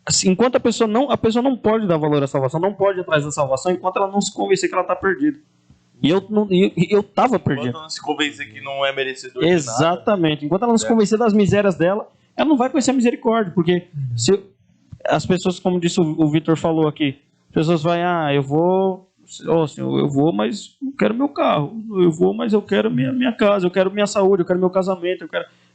assim, enquanto a pessoa não pode dar valor à salvação, não pode ir atrás da salvação enquanto ela não se convencer que ela está perdida. E eu estava perdido. Enquanto não se convencer que não é merecedor de nada. Exatamente. Enquanto ela não se convencer das misérias dela, ela não vai conhecer a misericórdia, porque as pessoas, como disse o Vitor falou aqui, as pessoas vão, eu vou, Senhor, eu vou, mas eu quero meu carro, eu vou, mas eu quero minha casa, eu quero minha saúde, eu quero meu casamento,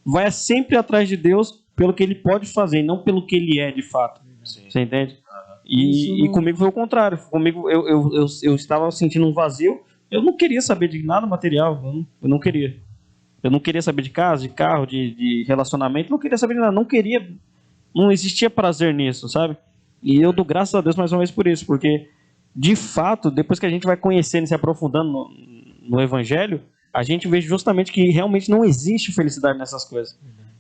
vai sempre atrás de Deus pelo que ele pode fazer, não pelo que ele é de fato. Sim. Você entende? E comigo foi o contrário. Comigo eu estava sentindo um vazio. Eu não queria saber de nada material. Eu não queria. Eu não queria saber de casa, de carro, de relacionamento. Não queria saber de nada. Não existia prazer nisso, sabe? E eu dou graças a Deus mais uma vez por isso. Porque, de fato, depois que a gente vai conhecendo e se aprofundando no Evangelho, a gente vê justamente que realmente não existe felicidade nessas coisas.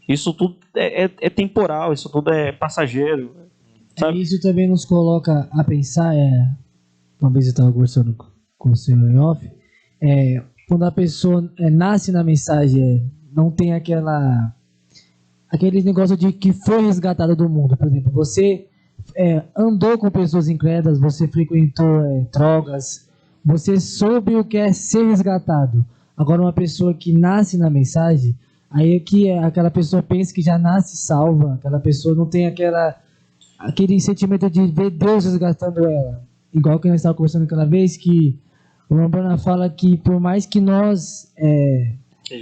Isso tudo é temporal, isso tudo é passageiro. Sabe? Isso também nos coloca a pensar, uma vez eu estava conversando com o senhor em off, quando a pessoa nasce na mensagem, não tem aquele negócio de que foi resgatado do mundo. Por exemplo, você andou com pessoas incrédulas, você frequentou drogas, você soube o que é ser resgatado. Agora, uma pessoa que nasce na mensagem, aí é que aquela pessoa pensa que já nasce salva, aquela pessoa não tem aquele sentimento de ver Deus resgatando ela. Igual que nós estávamos conversando aquela vez, que o Rambana fala que por mais que nós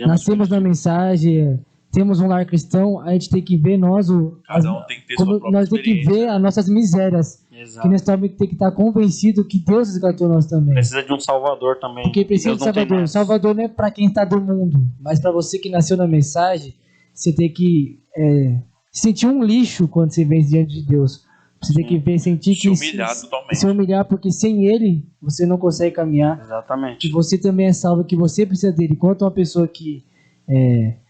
nascemos na mensagem, temos um lar cristão, a gente tem que ver Cada um tem que ter sua própria nós tem que ver as nossas misérias. Exato. Que nós também tem que estar convencido que Deus resgatou nós também. Precisa de um salvador também. Porque precisa de Salvador. O Salvador não é para quem está do mundo, mas para você que nasceu na mensagem, você tem que sentir um lixo quando você vem diante de Deus. Você tem que sentir Se humilhar totalmente. Se humilhar, porque sem Ele você não consegue caminhar. Exatamente. Que você também é salvo, que você precisa dele. Enquanto uma pessoa que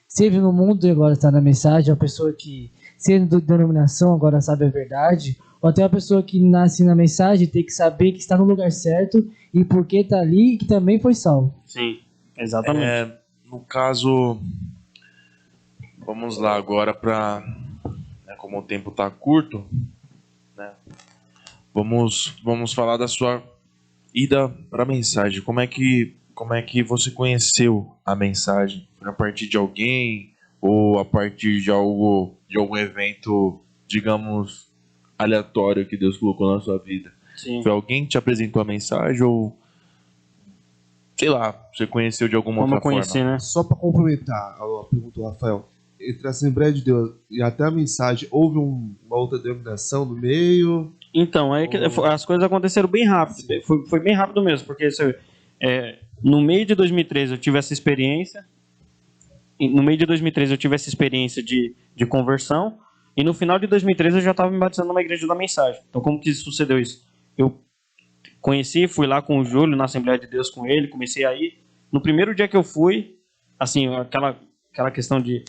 esteve no mundo e agora está na mensagem, uma pessoa que sendo de denominação agora sabe a verdade, ou até uma pessoa que nasce na mensagem tem que saber que está no lugar certo e por que está ali e que também foi salvo. Sim, exatamente. No caso, vamos lá agora para, como o tempo está curto, né? Vamos falar da sua ida para a mensagem. Como é que você conheceu a mensagem? Foi a partir de alguém ou a partir de algum evento, digamos, aleatório que Deus colocou na sua vida? Sim. Foi alguém que te apresentou a mensagem ou, sei lá, você conheceu de alguma outra forma? Né? Só para complementar a pergunta do Rafael, entre a Assembleia de Deus e até a mensagem, houve uma outra denominação no meio? Então, as coisas aconteceram bem rápido. Foi bem rápido mesmo, porque no meio de 2013 eu tive essa experiência. No meio de 2013 eu tive essa experiência de conversão. E no final de 2013 eu já estava me batizando numa igreja da mensagem. Então, como que sucedeu isso? Eu conheci, fui lá com o Júlio na Assembleia de Deus com ele, comecei a ir. No primeiro dia que eu fui, assim, aquela questão de...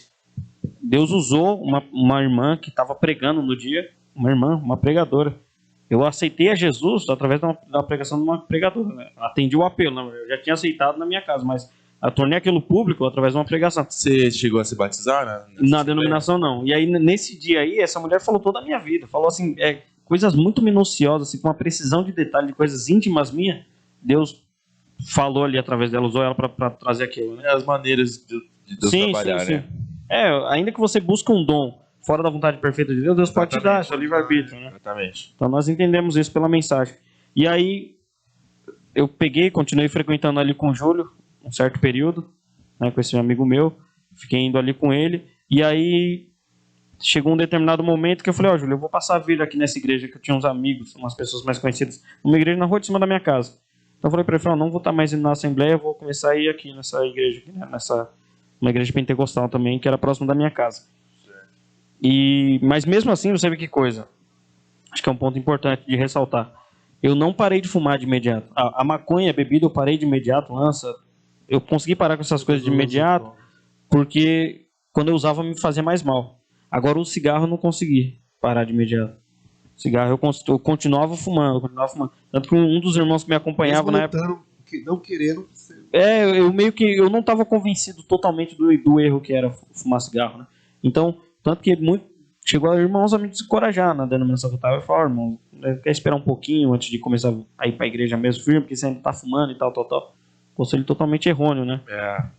Deus usou uma irmã que estava pregando no dia, uma pregadora. Eu aceitei a Jesus através da pregação de uma pregadora. Né? Atendi o apelo, né? Eu já tinha aceitado na minha casa, mas Eu tornei aquilo público através de uma pregação. Você chegou a se batizar, né? Na denominação, não. E aí, nesse dia aí, essa mulher falou toda a minha vida. Falou assim, coisas muito minuciosas, assim, com uma precisão de detalhe, de coisas íntimas minhas. Deus falou ali através dela, usou ela para trazer aquilo, né? As maneiras de Deus trabalhar, né? Ainda que você busque um dom fora da vontade perfeita de Deus, Deus pode te dar, seu livre-arbítrio, né? Exatamente. Então nós entendemos isso pela mensagem. E aí, eu continuei frequentando ali com o Júlio, um certo período, né, com esse amigo meu, fiquei indo ali com ele, e aí chegou um determinado momento que eu falei, Júlio, eu vou passar a vida aqui nessa igreja, que eu tinha uns amigos, umas pessoas mais conhecidas, uma igreja na rua de cima da minha casa. Então eu falei para ele, não vou estar mais indo na Assembleia, eu vou começar a ir aqui nessa igreja, aqui, né, uma igreja pentecostal também, que era próximo da minha casa. Mas mesmo assim, você vê que coisa, acho que é um ponto importante de ressaltar, eu não parei de fumar de imediato. A maconha, a bebida, eu parei de imediato, lança, eu consegui parar com essas coisas de imediato, porque quando eu usava me fazia mais mal. Agora o cigarro eu não consegui parar de imediato. O cigarro eu continuava fumando, Tanto que um dos irmãos que me acompanhava na época... Não querendo... eu não estava convencido totalmente do erro que era fumar cigarro, né? Então, tanto que chegou a irmãos a me desencorajar na denominação que eu estava. Eu falei, irmão, quer esperar um pouquinho antes de começar a ir para a igreja mesmo firme, porque você ainda está fumando e tal. Conselho totalmente errôneo, né?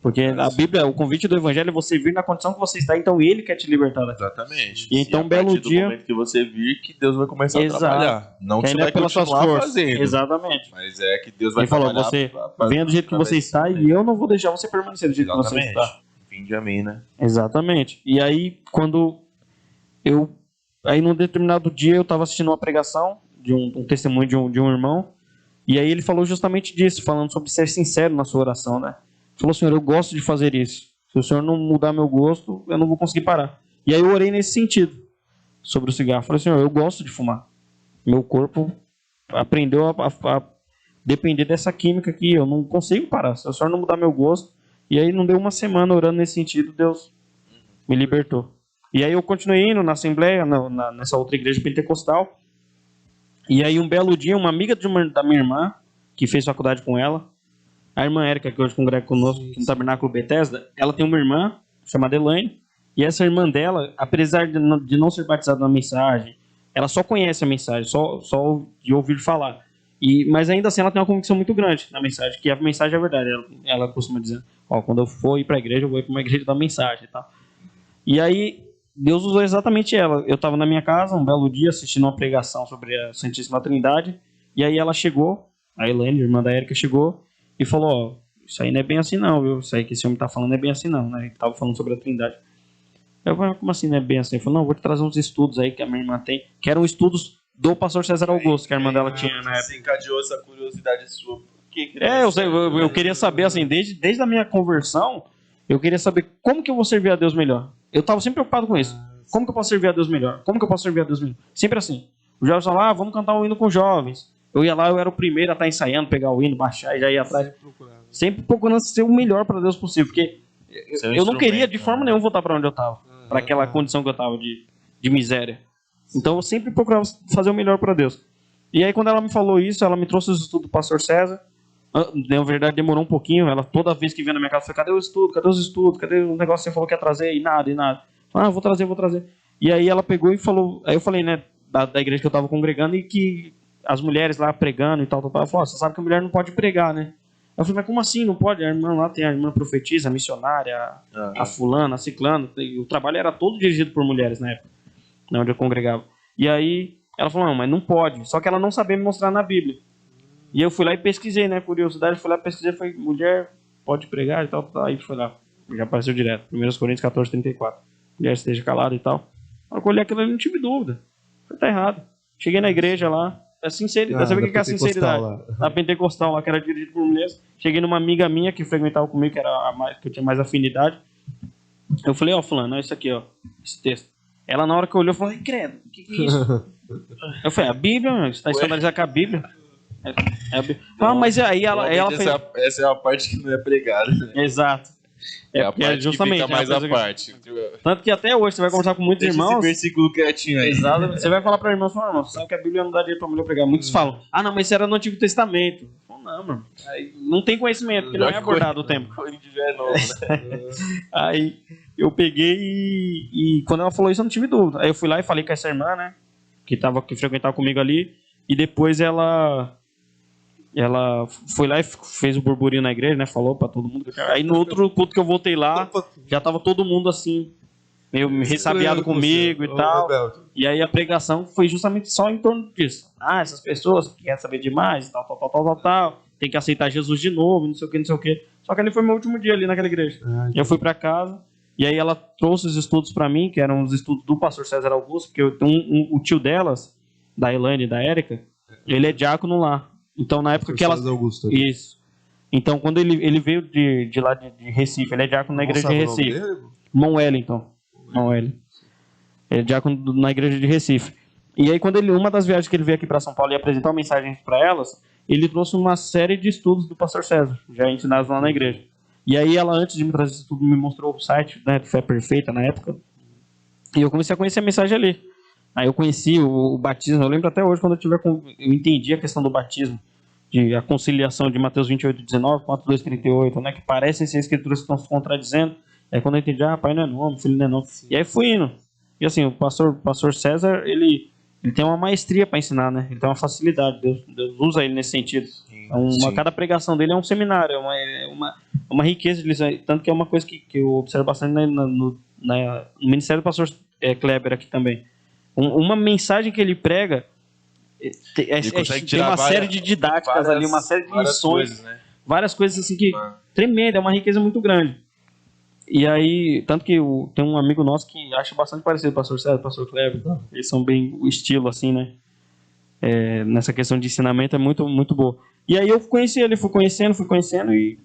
Porque a Bíblia, o convite do Evangelho é você vir na condição que você está, então ele quer te libertar daqui. Exatamente. E então, belo dia... do momento que você vir, que Deus vai começar a trabalhar. Não que você vai continuar fazendo. Exatamente. Mas é que Deus vai ele falou, trabalhar. Você venha do jeito que você está e eu não vou deixar você permanecer do jeito que você está. Vinde a mim, né? Exatamente. E aí, Aí, num determinado dia, eu estava assistindo uma pregação de um testemunho de um irmão, e aí ele falou justamente disso, falando sobre ser sincero na sua oração, né? Ele falou, Senhor, eu gosto de fazer isso. Se o Senhor não mudar meu gosto, eu não vou conseguir parar. E aí eu orei nesse sentido, sobre o cigarro. Falei, Senhor, eu gosto de fumar. Meu corpo aprendeu a depender dessa química aqui, eu não consigo parar. Se o Senhor não mudar meu gosto... E aí não deu uma semana orando nesse sentido, Deus me libertou. E aí eu continuei indo na Assembleia, nessa outra igreja pentecostal. E aí um belo dia, uma amiga da minha irmã, que fez faculdade com ela, a irmã Érica, que hoje congrega conosco aqui no Tabernáculo Bethesda, ela tem uma irmã chamada Elaine, e essa irmã dela, apesar de não ser batizada na mensagem, ela só conhece a mensagem, só de ouvir falar. Mas ainda assim ela tem uma convicção muito grande na mensagem, que a mensagem é a verdade. Ela costuma dizer, quando eu for ir para a igreja, eu vou ir para uma igreja da mensagem e tal. E aí Deus usou exatamente ela. Eu estava na minha casa um belo dia assistindo uma pregação sobre a Santíssima Trindade, e aí ela chegou, a Elaine, irmã da Érica, chegou e falou, isso aí não é bem assim não, viu? Isso aí que esse homem está falando não é bem assim não, né? Ele estava falando sobre a Trindade. Eu falei, como assim não é bem assim? Ele falou, não, vou te trazer uns estudos aí que a minha irmã tem, que eram estudos do pastor César Augusto, que a irmã dela tinha na época. Você encadeou essa curiosidade sua. Eu queria saber, assim, desde a minha conversão, eu queria saber como que eu vou servir a Deus melhor. Eu estava sempre preocupado com isso. Como que eu posso servir a Deus melhor? Como que eu posso servir a Deus melhor? Sempre assim. Os jovens falavam, vamos cantar um hino com os jovens. Eu ia lá, eu era o primeiro a estar ensaiando, pegar o hino, baixar e já ia atrás. Sempre procurando ser o melhor para Deus possível, porque eu não queria de forma nenhuma voltar para onde eu estava, para aquela condição que eu estava de miséria. Então eu sempre procurava fazer o melhor para Deus. E aí quando ela me falou isso, ela me trouxe os estudos do pastor César. Na verdade demorou um pouquinho. Ela toda vez que vinha na minha casa, falou, cadê o estudo? Cadê os estudos? Cadê o negócio que você falou que ia trazer? E nada. Vou trazer. E aí ela pegou e falou, aí eu falei, né, da igreja que eu estava congregando, e que as mulheres lá pregando e tal. Ela falou, você sabe que a mulher não pode pregar, né? Eu falei, mas como assim não pode? A irmã lá tem a irmã profetisa, a missionária, a fulana, a ciclana. O trabalho era todo dirigido por mulheres na época, onde eu congregava. E aí ela falou, não, mas não pode. Só que ela não sabia me mostrar na Bíblia. E eu fui lá e pesquisei, né? Curiosidade, fui lá, pesquisei, falei, mulher pode pregar e tal. Aí foi lá, já apareceu direto. 1 Coríntios 14, 34. Mulher esteja calada e tal. Eu olhei aquilo e não tive dúvida. Falei, tá errado. Cheguei na igreja lá. É sinceridade. Sabe o que é a sinceridade? Na Pentecostal lá, que era dirigido por mulheres. Cheguei numa amiga minha que frequentava comigo, que eu tinha mais afinidade. Eu falei, fulano, olha isso aqui, esse texto. Ela, na hora que olhou, falou, credo, o que é isso? Eu falei, a Bíblia, você está escandalizado com a Bíblia? Mas aí ela fez... Essa é a parte que não é pregada. Exato. É a parte justamente, que fica mais a parte. Tanto que até hoje você vai conversar com muitos irmãos... esse versículo quietinho aí. Exato. Você vai falar para irmãos, você sabe que a Bíblia não dá direito para mulher pregar. Muitos falam, não, mas isso era no Antigo Testamento. não, mano. Aí não tem conhecimento, porque não é abordado o tempo. Aí eu peguei e quando ela falou isso eu não tive dúvida. Aí eu fui lá e falei com essa irmã, né? Que frequentava comigo ali. E depois ela foi lá e fez o burburinho na igreja, né? Falou pra todo mundo. Aí no outro culto que eu voltei lá, já tava todo mundo assim, meio ressabiado comigo e tal. E aí a pregação foi justamente só em torno disso. Essas pessoas que querem saber demais, tal. Tem que aceitar Jesus de novo, não sei o que. Só que ali foi meu último dia ali naquela igreja. Eu fui pra casa, e aí ela trouxe os estudos pra mim, que eram os estudos do pastor César Augusto, porque o tio delas, da Elaine e da Érica, ele é diácono lá. Então, na época que ela... Augusto. Isso. Então, quando ele veio de lá de Recife, ele é diácono na igreja de Recife. Irmão Wellington. Ele é diácono na igreja de Recife. E aí, quando uma das viagens que ele veio aqui para São Paulo e apresentou uma mensagem para elas, ele trouxe uma série de estudos do pastor César, já ensinados lá na igreja. E aí, ela, antes de me trazer isso tudo, me mostrou o site, né, Fé Perfeita, na época. E eu comecei a conhecer a mensagem ali. Aí eu conheci o batismo, eu lembro até hoje, quando eu entendi a questão do batismo, a conciliação de Mateus 28:19 com Atos 2:38, né, que parecem ser escrituras que estão se contradizendo. Aí quando eu entendi, pai não é nome, filho não é nome. E aí fui indo. E assim, o pastor César, ele tem uma maestria para ensinar, né? Ele tem uma facilidade, Deus usa ele nesse sentido. Cada pregação dele é um seminário, é uma riqueza de lição. Tanto que é uma coisa que eu observo bastante no ministério do pastor Kleber aqui também. Uma mensagem que ele prega tem uma série de didáticas ali, uma série de lições, coisas, né? Várias coisas assim que tremenda, é uma riqueza muito grande. E aí, tanto que tem um amigo nosso que acha bastante parecido com o pastor César, o pastor Kleber, eles são bem o estilo assim, né? Nessa questão de ensinamento é muito, muito boa. E aí eu conheci ele, fui conhecendo e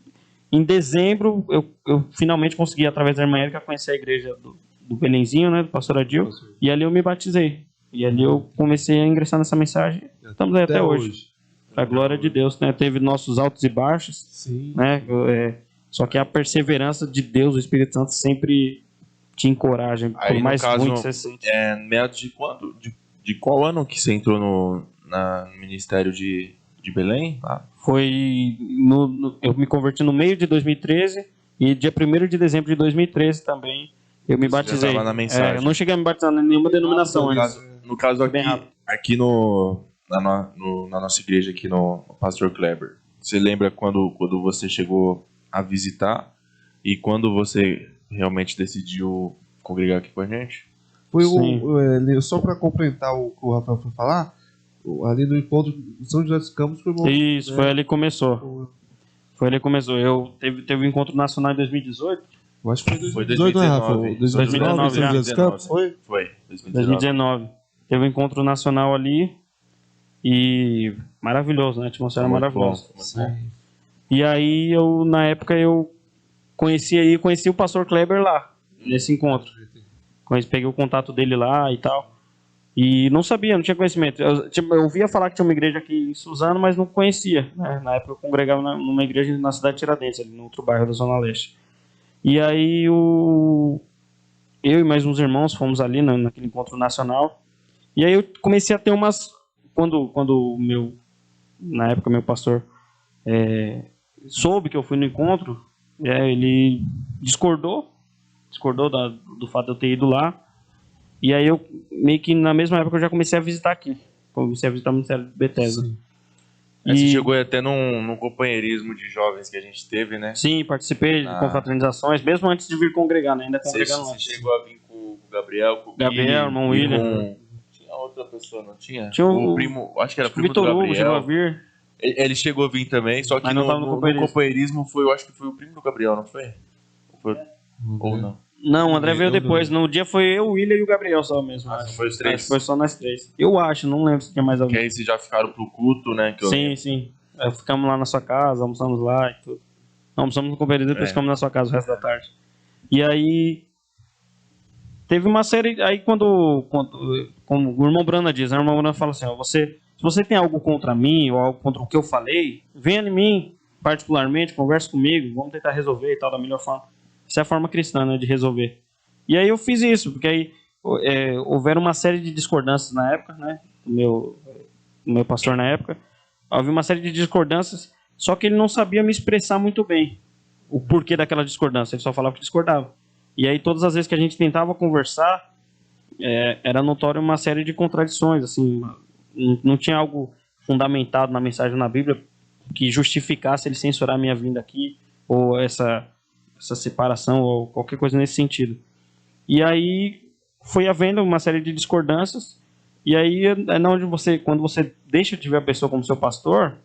em dezembro eu finalmente consegui, através da irmã Érica, conhecer a igreja do Belenzinho, né, do pastor Adil, e ali eu me batizei. E ali eu comecei a ingressar nessa mensagem. Estamos aí até hoje. Para a glória de Deus, né? Teve nossos altos e baixos, sim, né? Só que a perseverança de Deus, o Espírito Santo, sempre te encoraja, por mais ruim que você sente. Meados de quando? De qual ano que você entrou no Ministério de Belém? Foi eu me converti no meio de 2013 e dia 1º de dezembro de 2013 também eu me batizei. Já estava na mensagem. Eu não cheguei a me batizar em nenhuma denominação antes. No caso aqui na nossa igreja, aqui no Pastor Kleber, você lembra quando você chegou a visitar e quando você realmente decidiu congregar aqui com a gente? Foi só para complementar o que o Rafael foi falar, ali no encontro de São José dos Campos foi bom. Isso, foi ali que começou. Teve um encontro nacional em 2018. Eu acho que foi 2018, né, Rafael? 2019 já. 2019, foi 2019. Teve um encontro nacional ali e maravilhoso, né? A atmosfera maravilhosa. Bom. E aí na época eu conheci o pastor Kleber lá, nesse encontro. Peguei o contato dele lá e tal. E não sabia, não tinha conhecimento. Eu ouvia falar que tinha uma igreja aqui em Suzano, mas não conhecia, né? Na época eu congregava numa igreja na cidade de Tiradentes, ali no outro bairro da Zona Leste. E aí eu e mais uns irmãos fomos ali naquele encontro nacional. E aí eu comecei a ter quando na época meu pastor soube que eu fui no encontro, ele discordou do fato de eu ter ido lá. E aí eu meio que na mesma época eu já comecei a visitar aqui. Comecei a visitar o Ministério de Bethesda. Você chegou até num companheirismo de jovens que a gente teve, né? Sim, participei de confraternizações, mesmo antes de vir congregar, né? Ainda congregando lá. Você chegou a vir com o Gabriel, com o Gabriel, irmão William. Tinha outra pessoa, não tinha? Tinha o primo, acho que era primo Vitor do Gabriel. Hugo chegou a vir. Ele chegou a vir também, só que mas não tava no companheirismo eu acho que foi o primo do Gabriel, não foi? Ou não? Não, o André veio depois. No dia foi eu, o William e o Gabriel só mesmo. Foi os três? Acho que foi só nós três. Eu acho, não lembro se tinha mais alguém. Que aí vocês já ficaram pro culto, né? Sim. Ficamos lá na sua casa, almoçamos lá e tudo. Almoçamos no companheirismo e depois ficamos na sua casa o resto da tarde. E aí teve uma série. Aí quando como o irmão Brana diz, né? O irmão Brana fala assim: se você tem algo contra mim ou algo contra o que eu falei, venha em mim particularmente, converse comigo, vamos tentar resolver e tal da melhor forma. Essa é a forma cristã, né, de resolver. E aí eu fiz isso, porque aí houveram uma série de discordâncias na época, né, do meu pastor na época. Houve uma série de discordâncias, Só que ele não sabia me expressar muito bem o porquê daquela discordância. Ele só falava que discordava. E aí, todas as vezes que a gente tentava conversar, era notório uma série de contradições. Assim, não tinha algo fundamentado na mensagem na Bíblia que justificasse ele censurar a minha vinda aqui, ou essa separação, ou qualquer coisa nesse sentido. E aí, foi havendo uma série de discordâncias. E aí, onde quando você deixa de ver a pessoa como seu pastor,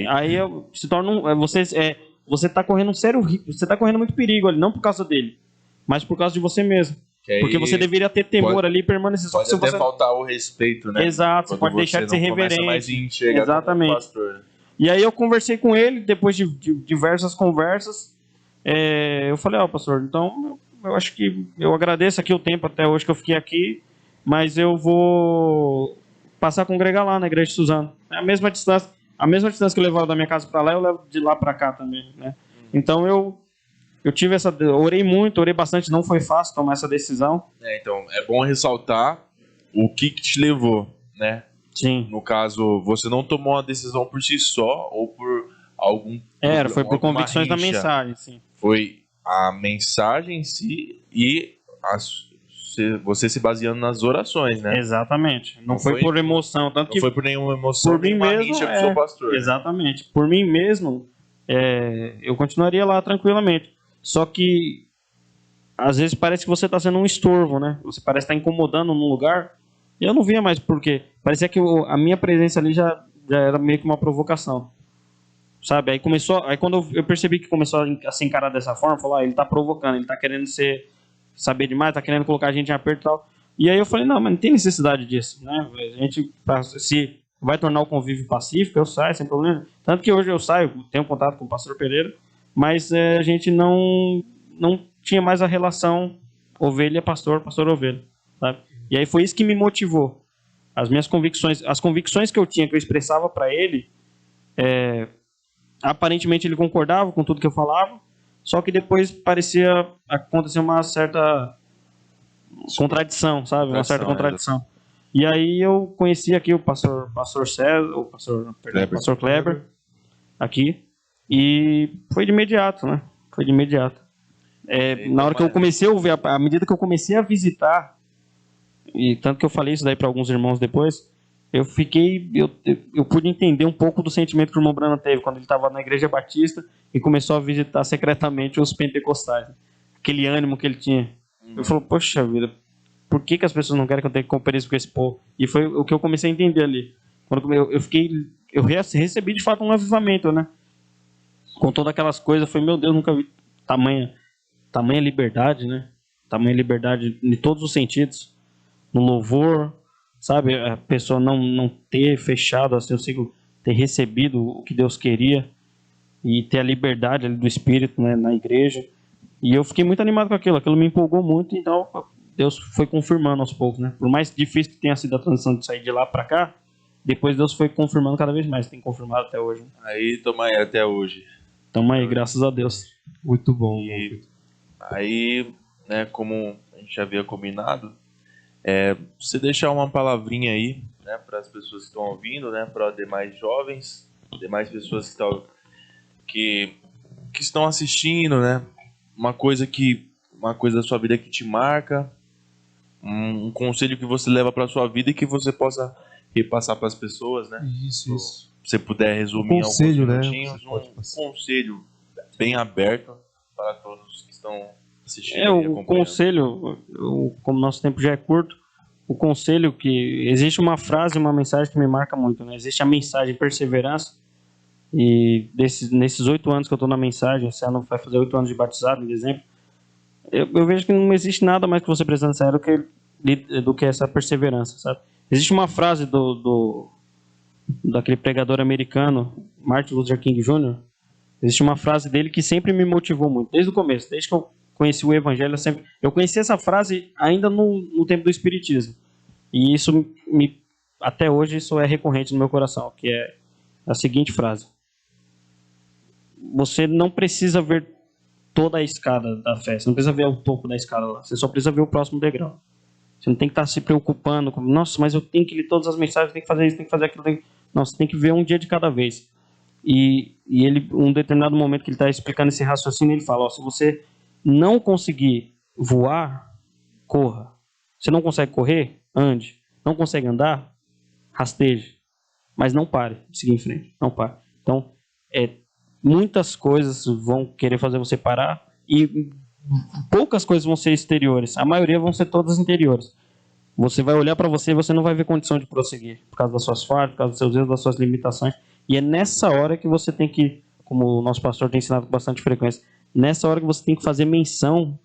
aí se torna você está correndo um sério risco, você está correndo muito perigo ali, não por causa dele, mas por causa de você mesmo. Porque você deveria ter temor ali e permanecer. Só pode até faltar o respeito, né? Exato, você pode deixar de ser reverente. Exatamente. Pastor. E aí eu conversei com ele, depois de diversas conversas, eu falei, pastor, então eu acho que eu agradeço aqui o tempo até hoje que eu fiquei aqui, mas eu vou passar a congregar lá na igreja de Suzano. É a mesma distância que eu levava da minha casa para lá, eu levo de lá para cá também, né? Então eu tive orei muito, orei bastante, não foi fácil tomar essa decisão. Então, é bom ressaltar o que te levou, né? Sim. No caso, você não tomou uma decisão por si só ou por algum... Foi por convicções da mensagem, sim. Foi a mensagem em si e você se baseando nas orações, né? Exatamente. Não foi por emoção. Tanto não que foi por nenhuma emoção, por mim mesmo, rixa com o seu pastor. Exatamente. Por mim mesmo, eu continuaria lá tranquilamente. Só que, às vezes, parece que você está sendo um estorvo, né? Você parece estar incomodando num lugar. E eu não via mais por quê. Parecia que a minha presença ali já era meio que uma provocação. Sabe? Aí quando eu percebi que começou a se encarar dessa forma, falou, ele está provocando, ele está querendo saber demais, está querendo colocar a gente em aperto e tal. E aí eu falei, não, mas não tem necessidade disso, né? A gente, se vai tornar o convívio pacífico, eu saio sem problema. Tanto que hoje eu saio, tenho contato com o pastor Pereira, mas a gente não tinha mais a relação ovelha-pastor, pastor-ovelha, sabe? E aí foi isso que me motivou. As minhas convicções, as convicções que eu tinha, que eu expressava para ele, aparentemente ele concordava com tudo que eu falava, só que depois parecia acontecer uma certa contradição, sabe? Uma certa contradição. E aí eu conheci aqui o pastor César, o pastor Kleber, aqui, e foi de imediato, né? Foi de imediato. Na hora que eu comecei a ouvir, à medida que eu comecei a visitar, e tanto que eu falei isso daí para alguns irmãos depois, eu pude entender um pouco do sentimento que o irmão Brana teve quando ele estava na igreja batista e começou a visitar secretamente os pentecostais. Aquele ânimo que ele tinha. Eu falei, poxa vida, por que as pessoas não querem que eu tenha compromisso com esse povo? E foi o que eu comecei a entender ali. Quando eu recebi de fato um avivamento, né? Com todas aquelas coisas, eu falei, meu Deus, nunca vi tamanha liberdade, né? Tamanha liberdade em todos os sentidos. No louvor, sabe? A pessoa não ter fechado assim, o ciclo, ter recebido o que Deus queria e ter a liberdade ali do Espírito, né, na igreja. E eu fiquei muito animado com aquilo me empolgou muito, então Deus foi confirmando aos poucos, né? Por mais difícil que tenha sido a transição de sair de lá para cá, depois Deus foi confirmando cada vez mais, tem confirmado até hoje. Aí, toma aí até hoje. Tamo aí, graças a Deus. Muito bom. Aí, né, como a gente já havia combinado, você deixar uma palavrinha aí, né, para as pessoas que estão ouvindo, né, para demais jovens, demais pessoas que estão assistindo, né, uma coisa da sua vida que te marca, um conselho que você leva para sua vida e que você possa repassar para as pessoas, né? Isso. Se você puder resumir Conselho, alguns né? minutinhos, um conselho bem aberto para todos que estão assistindo. O conselho, como nosso tempo já é curto, o conselho que existe uma frase, uma mensagem que me marca muito, né? Existe a mensagem perseverança, e nesses 8 anos que eu estou na mensagem, esse ano vai fazer 8 anos de batizado, em dezembro, eu vejo que não existe nada mais que você precisa nessa do que essa perseverança, sabe? Existe uma frase daquele pregador americano, Martin Luther King Jr., existe uma frase dele que sempre me motivou muito, desde o começo, desde que eu conheci o Evangelho, eu conheci essa frase ainda no tempo do Espiritismo, e isso até hoje isso é recorrente no meu coração, que é a seguinte frase: você não precisa ver toda a escada da fé, você não precisa ver o topo da escada lá, você só precisa ver o próximo degrau. Você não tem que estar se preocupando com, nossa, mas eu tenho que ler todas as mensagens, tenho que fazer isso, tenho que fazer aquilo. Não, você tem que ver um dia de cada vez. E ele, um determinado momento que ele está explicando esse raciocínio, ele fala, ó, se você não conseguir voar, corra. Você não consegue correr? Ande. Não consegue andar? Rasteje. Mas não pare de seguir em frente. Não pare. Então, muitas coisas vão querer fazer você parar e poucas coisas vão ser exteriores. A maioria vão ser todas interiores. Você vai olhar para você e você não vai ver condição de prosseguir. Por causa das suas falhas, por causa dos seus erros, das suas limitações. E é nessa hora que você tem que, como o nosso pastor tem ensinado com bastante frequência, nessa hora que você tem que fazer menção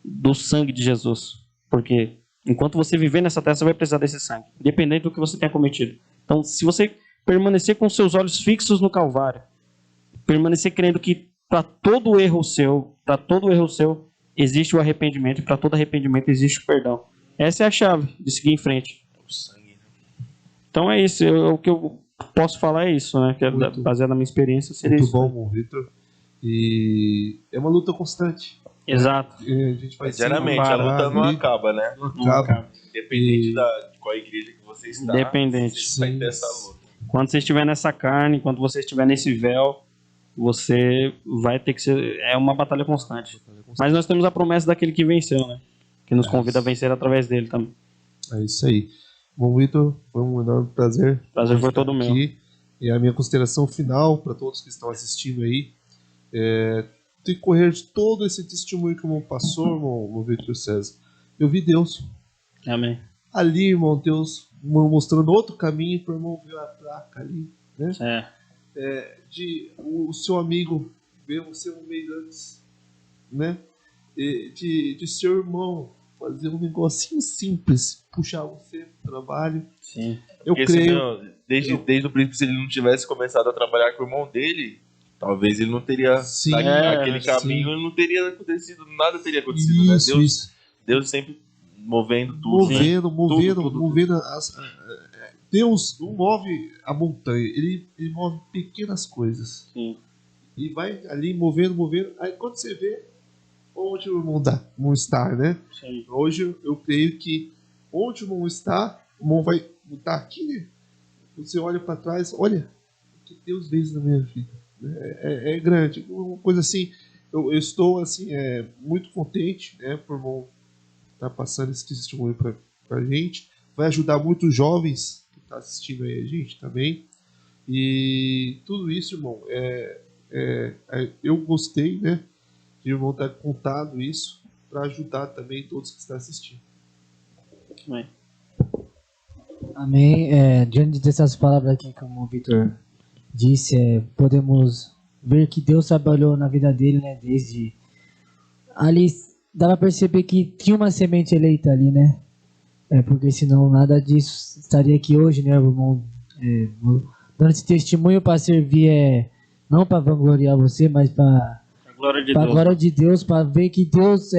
do sangue de Jesus. Porque enquanto você viver nessa terra, você vai precisar desse sangue, independente do que você tenha cometido. Então, se você permanecer com seus olhos fixos no Calvário, permanecer crendo que para todo erro seu, existe o arrependimento, e para todo arrependimento existe o perdão. Essa é a chave de seguir em frente. Então é isso, o que eu posso falar é isso, né? Que baseado na minha experiência, seria muito isso. Muito bom, Vitor. E é uma luta constante. Exato. A gente vai Sinceramente, a luta não acaba, né? Não acaba. Independente de qual igreja que você está, Independente. você vai ter essa luta. Quando você estiver nessa carne, quando você estiver nesse véu, você vai ter que ser... É uma batalha constante. Mas nós temos a promessa daquele que venceu, né? Que nos convida a vencer através dele também. É isso aí. Bom, Vitor, foi um enorme prazer. Prazer foi todo meu. E a minha consideração final para todos que estão assistindo aí tem que correr de todo esse testemunho que o irmão passou, irmão Vitor César. Eu vi Deus. Amém. Ali, irmão, Deus mostrando outro caminho para o irmão ver a placa ali, né? De o seu amigo ver você um mês antes, né? De seu irmão fazer um negocinho simples, puxar você pro trabalho. Sim. Eu Porque creio. Desde o princípio, se ele não tivesse começado a trabalhar com o irmão dele, talvez ele não teria aquele caminho, não teria acontecido, nada teria acontecido, né? Deus sempre movendo tudo. Movendo Deus não move a montanha, ele move pequenas coisas. Sim. E vai ali movendo. Aí quando você vê onde o irmão está, né? Sim. Hoje eu creio que onde o irmão está, o irmão vai estar aqui, né? Você olha para trás, olha o que Deus fez na minha vida. É grande, uma coisa assim. Eu estou assim, muito contente, né, por irmão estar passando esse testemunho para a gente. Vai ajudar muitos jovens que estão assistindo aí a gente também. E tudo isso, irmão, eu gostei, né, de o irmão ter contado isso para ajudar também todos que estão assistindo. Amém. Amém. Diante dessas palavras aqui, como o Vitor disse, podemos ver que Deus trabalhou na vida dele, né? Desde ali, dá pra perceber que tinha uma semente eleita ali, né? Porque senão nada disso estaria aqui hoje, né, irmão? Dando esse testemunho para servir, não para vangloriar você, mas para a glória de Deus, para ver que Deus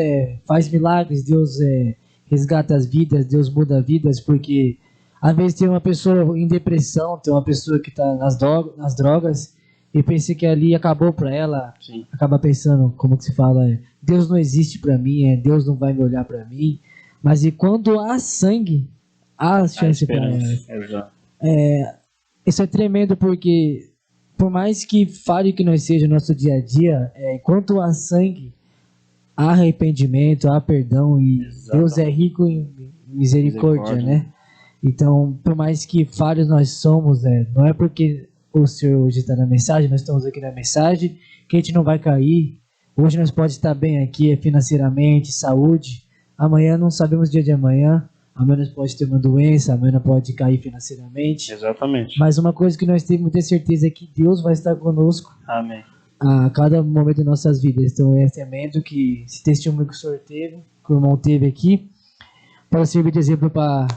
faz milagres, Deus resgata as vidas, Deus muda vidas, porque às vezes tem uma pessoa em depressão, tem uma pessoa que está nas drogas, e pensei que ali acabou para ela. Sim. Acaba pensando, como que se fala, Deus não existe para mim, Deus não vai me olhar para mim. Mas e quando há sangue, há chance para ela. Isso é tremendo, porque por mais que fale que não seja o nosso dia a dia, enquanto há sangue, há arrependimento, há perdão, e exatamente. Deus é rico em misericórdia, né? Então, por mais que falhos nós somos, não é porque o Senhor hoje está na mensagem, nós estamos aqui na mensagem, que a gente não vai cair. Hoje nós pode estar bem aqui financeiramente, saúde. Amanhã não sabemos o dia de amanhã. Amanhã nós pode ter uma doença, amanhã pode cair financeiramente. Exatamente. Mas uma coisa que nós temos muita certeza é que Deus vai estar conosco. Amém. A cada momento de nossas vidas. Então é tremendo que esse testemunho que o senhor teve, que o irmão teve aqui, para servir de exemplo para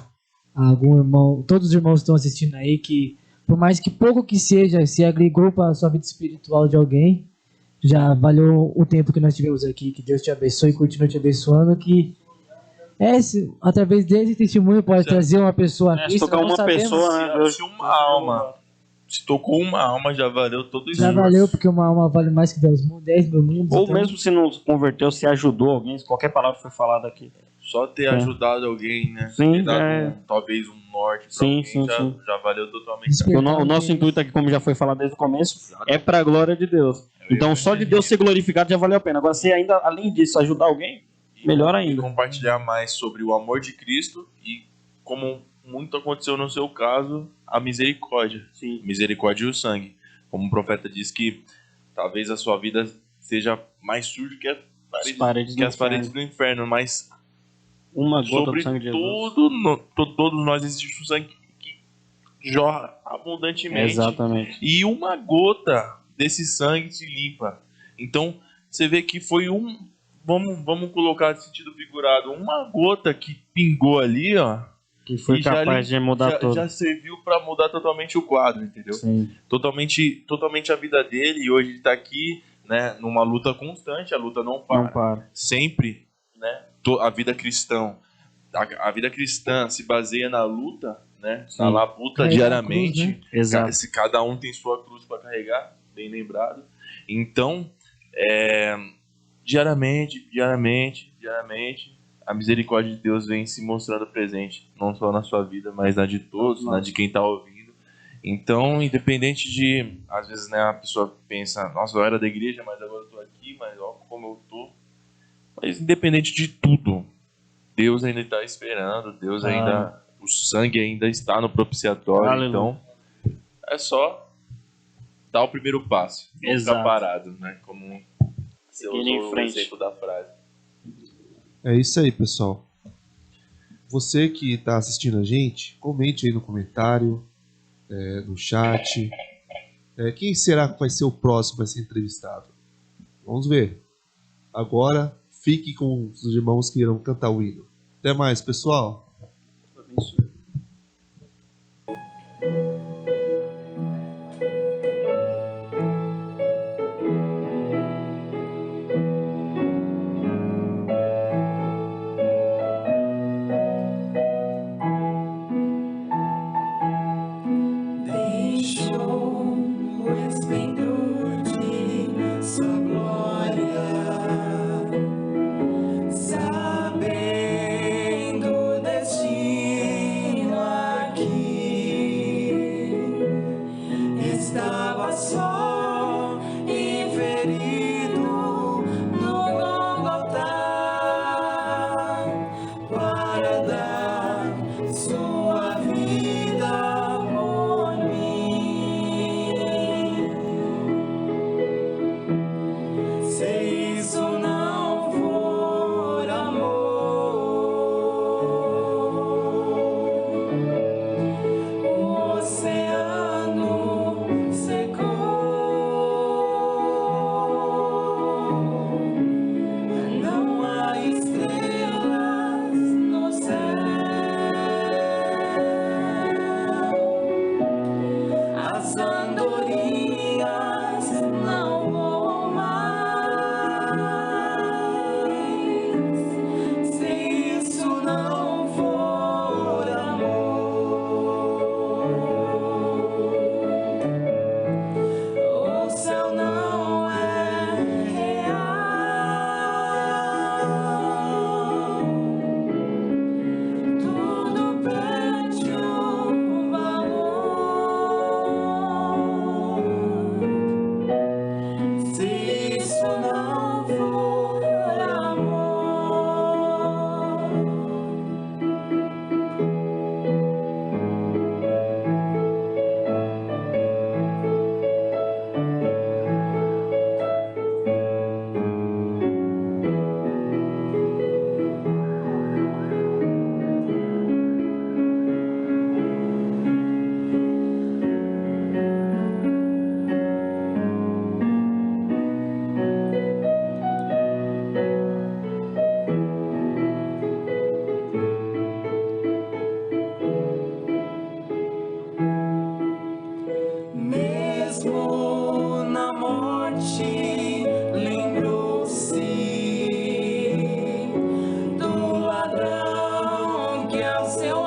algum irmão, todos os irmãos que estão assistindo aí, que por mais que pouco que seja, se agregou para a sua vida espiritual de alguém, já valeu o tempo que nós tivemos aqui. Que Deus te abençoe e continue te abençoando, que através desse testemunho pode trazer uma pessoa a Cristo. Se tocar uma pessoa, se uma alma, se tocou uma alma, já valeu todo isso. Já valeu, porque uma alma vale mais que 10 mil mundos. Ou então, mesmo se não converteu, se ajudou alguém, se qualquer palavra foi falada aqui, Só ter ajudado alguém, né? Sim, ter dado talvez um norte pra Sim, alguém, sim, sim. já valeu totalmente. Despertar O nosso alguém. intuito aqui, como já foi falado desde o começo, é pra glória de Deus. Então, só de Deus ser glorificado já valeu a pena. Agora, se ainda, além disso, ajudar alguém, melhor E ainda. compartilhar mais sobre o amor de Cristo e, como muito aconteceu no seu caso, a misericórdia. Sim. Misericórdia e o sangue. Como o profeta diz que talvez a sua vida seja mais suja que as paredes do inferno, mas Uma gota sobre do sangue de Jesus. todos nós existe um sangue que jorra abundantemente. Exatamente. E uma gota desse sangue te limpa. Então, você vê que foi vamos colocar de sentido figurado, uma gota que pingou ali, ó, Que foi e já capaz de mudar tudo. já serviu para mudar totalmente o quadro, entendeu? Sim. Totalmente a vida dele, e hoje ele tá aqui, né, numa luta constante, a luta não para. Não para. Sempre, né, a vida a vida cristã se baseia na luta, né, Sim. na labuta Carregar diariamente. a cruz, né? Exato. Se cada um tem sua cruz para carregar, bem lembrado. Então, diariamente, a misericórdia de Deus vem se mostrando presente, não só na sua vida, mas na de todos, na de quem está ouvindo. Então, independente de, às vezes, né, a pessoa pensa, nossa, eu era da igreja, mas agora eu estou aqui, mas ó como eu estou. Mas independente de tudo, Deus ainda está esperando, o sangue ainda está no propiciatório. Aleluia. Então, é só dar o primeiro passo, não ficar Exato. parado, né? Como você Seguindo em usou o frente. exemplo da frase. É isso aí, pessoal. Você que está assistindo a gente, comente aí no comentário, no chat. Quem será que vai ser o próximo a ser entrevistado? Vamos ver. Agora, fique com os irmãos que irão cantar o hino. Até mais, pessoal. Deixou o esplendor de sua glória, sabendo o destino aqui, estava só e ferido no Gólgota para dar sua vida por mim. Se isso não for amor, o oceano secou. Não há estrelas no céu, as andorinhas não voam mais. Se isso não for amor, o céu não é real. Tudo perde o valor. Se isso não for amor. Mesmo na morte, lembrou-se do ladrão que ao seu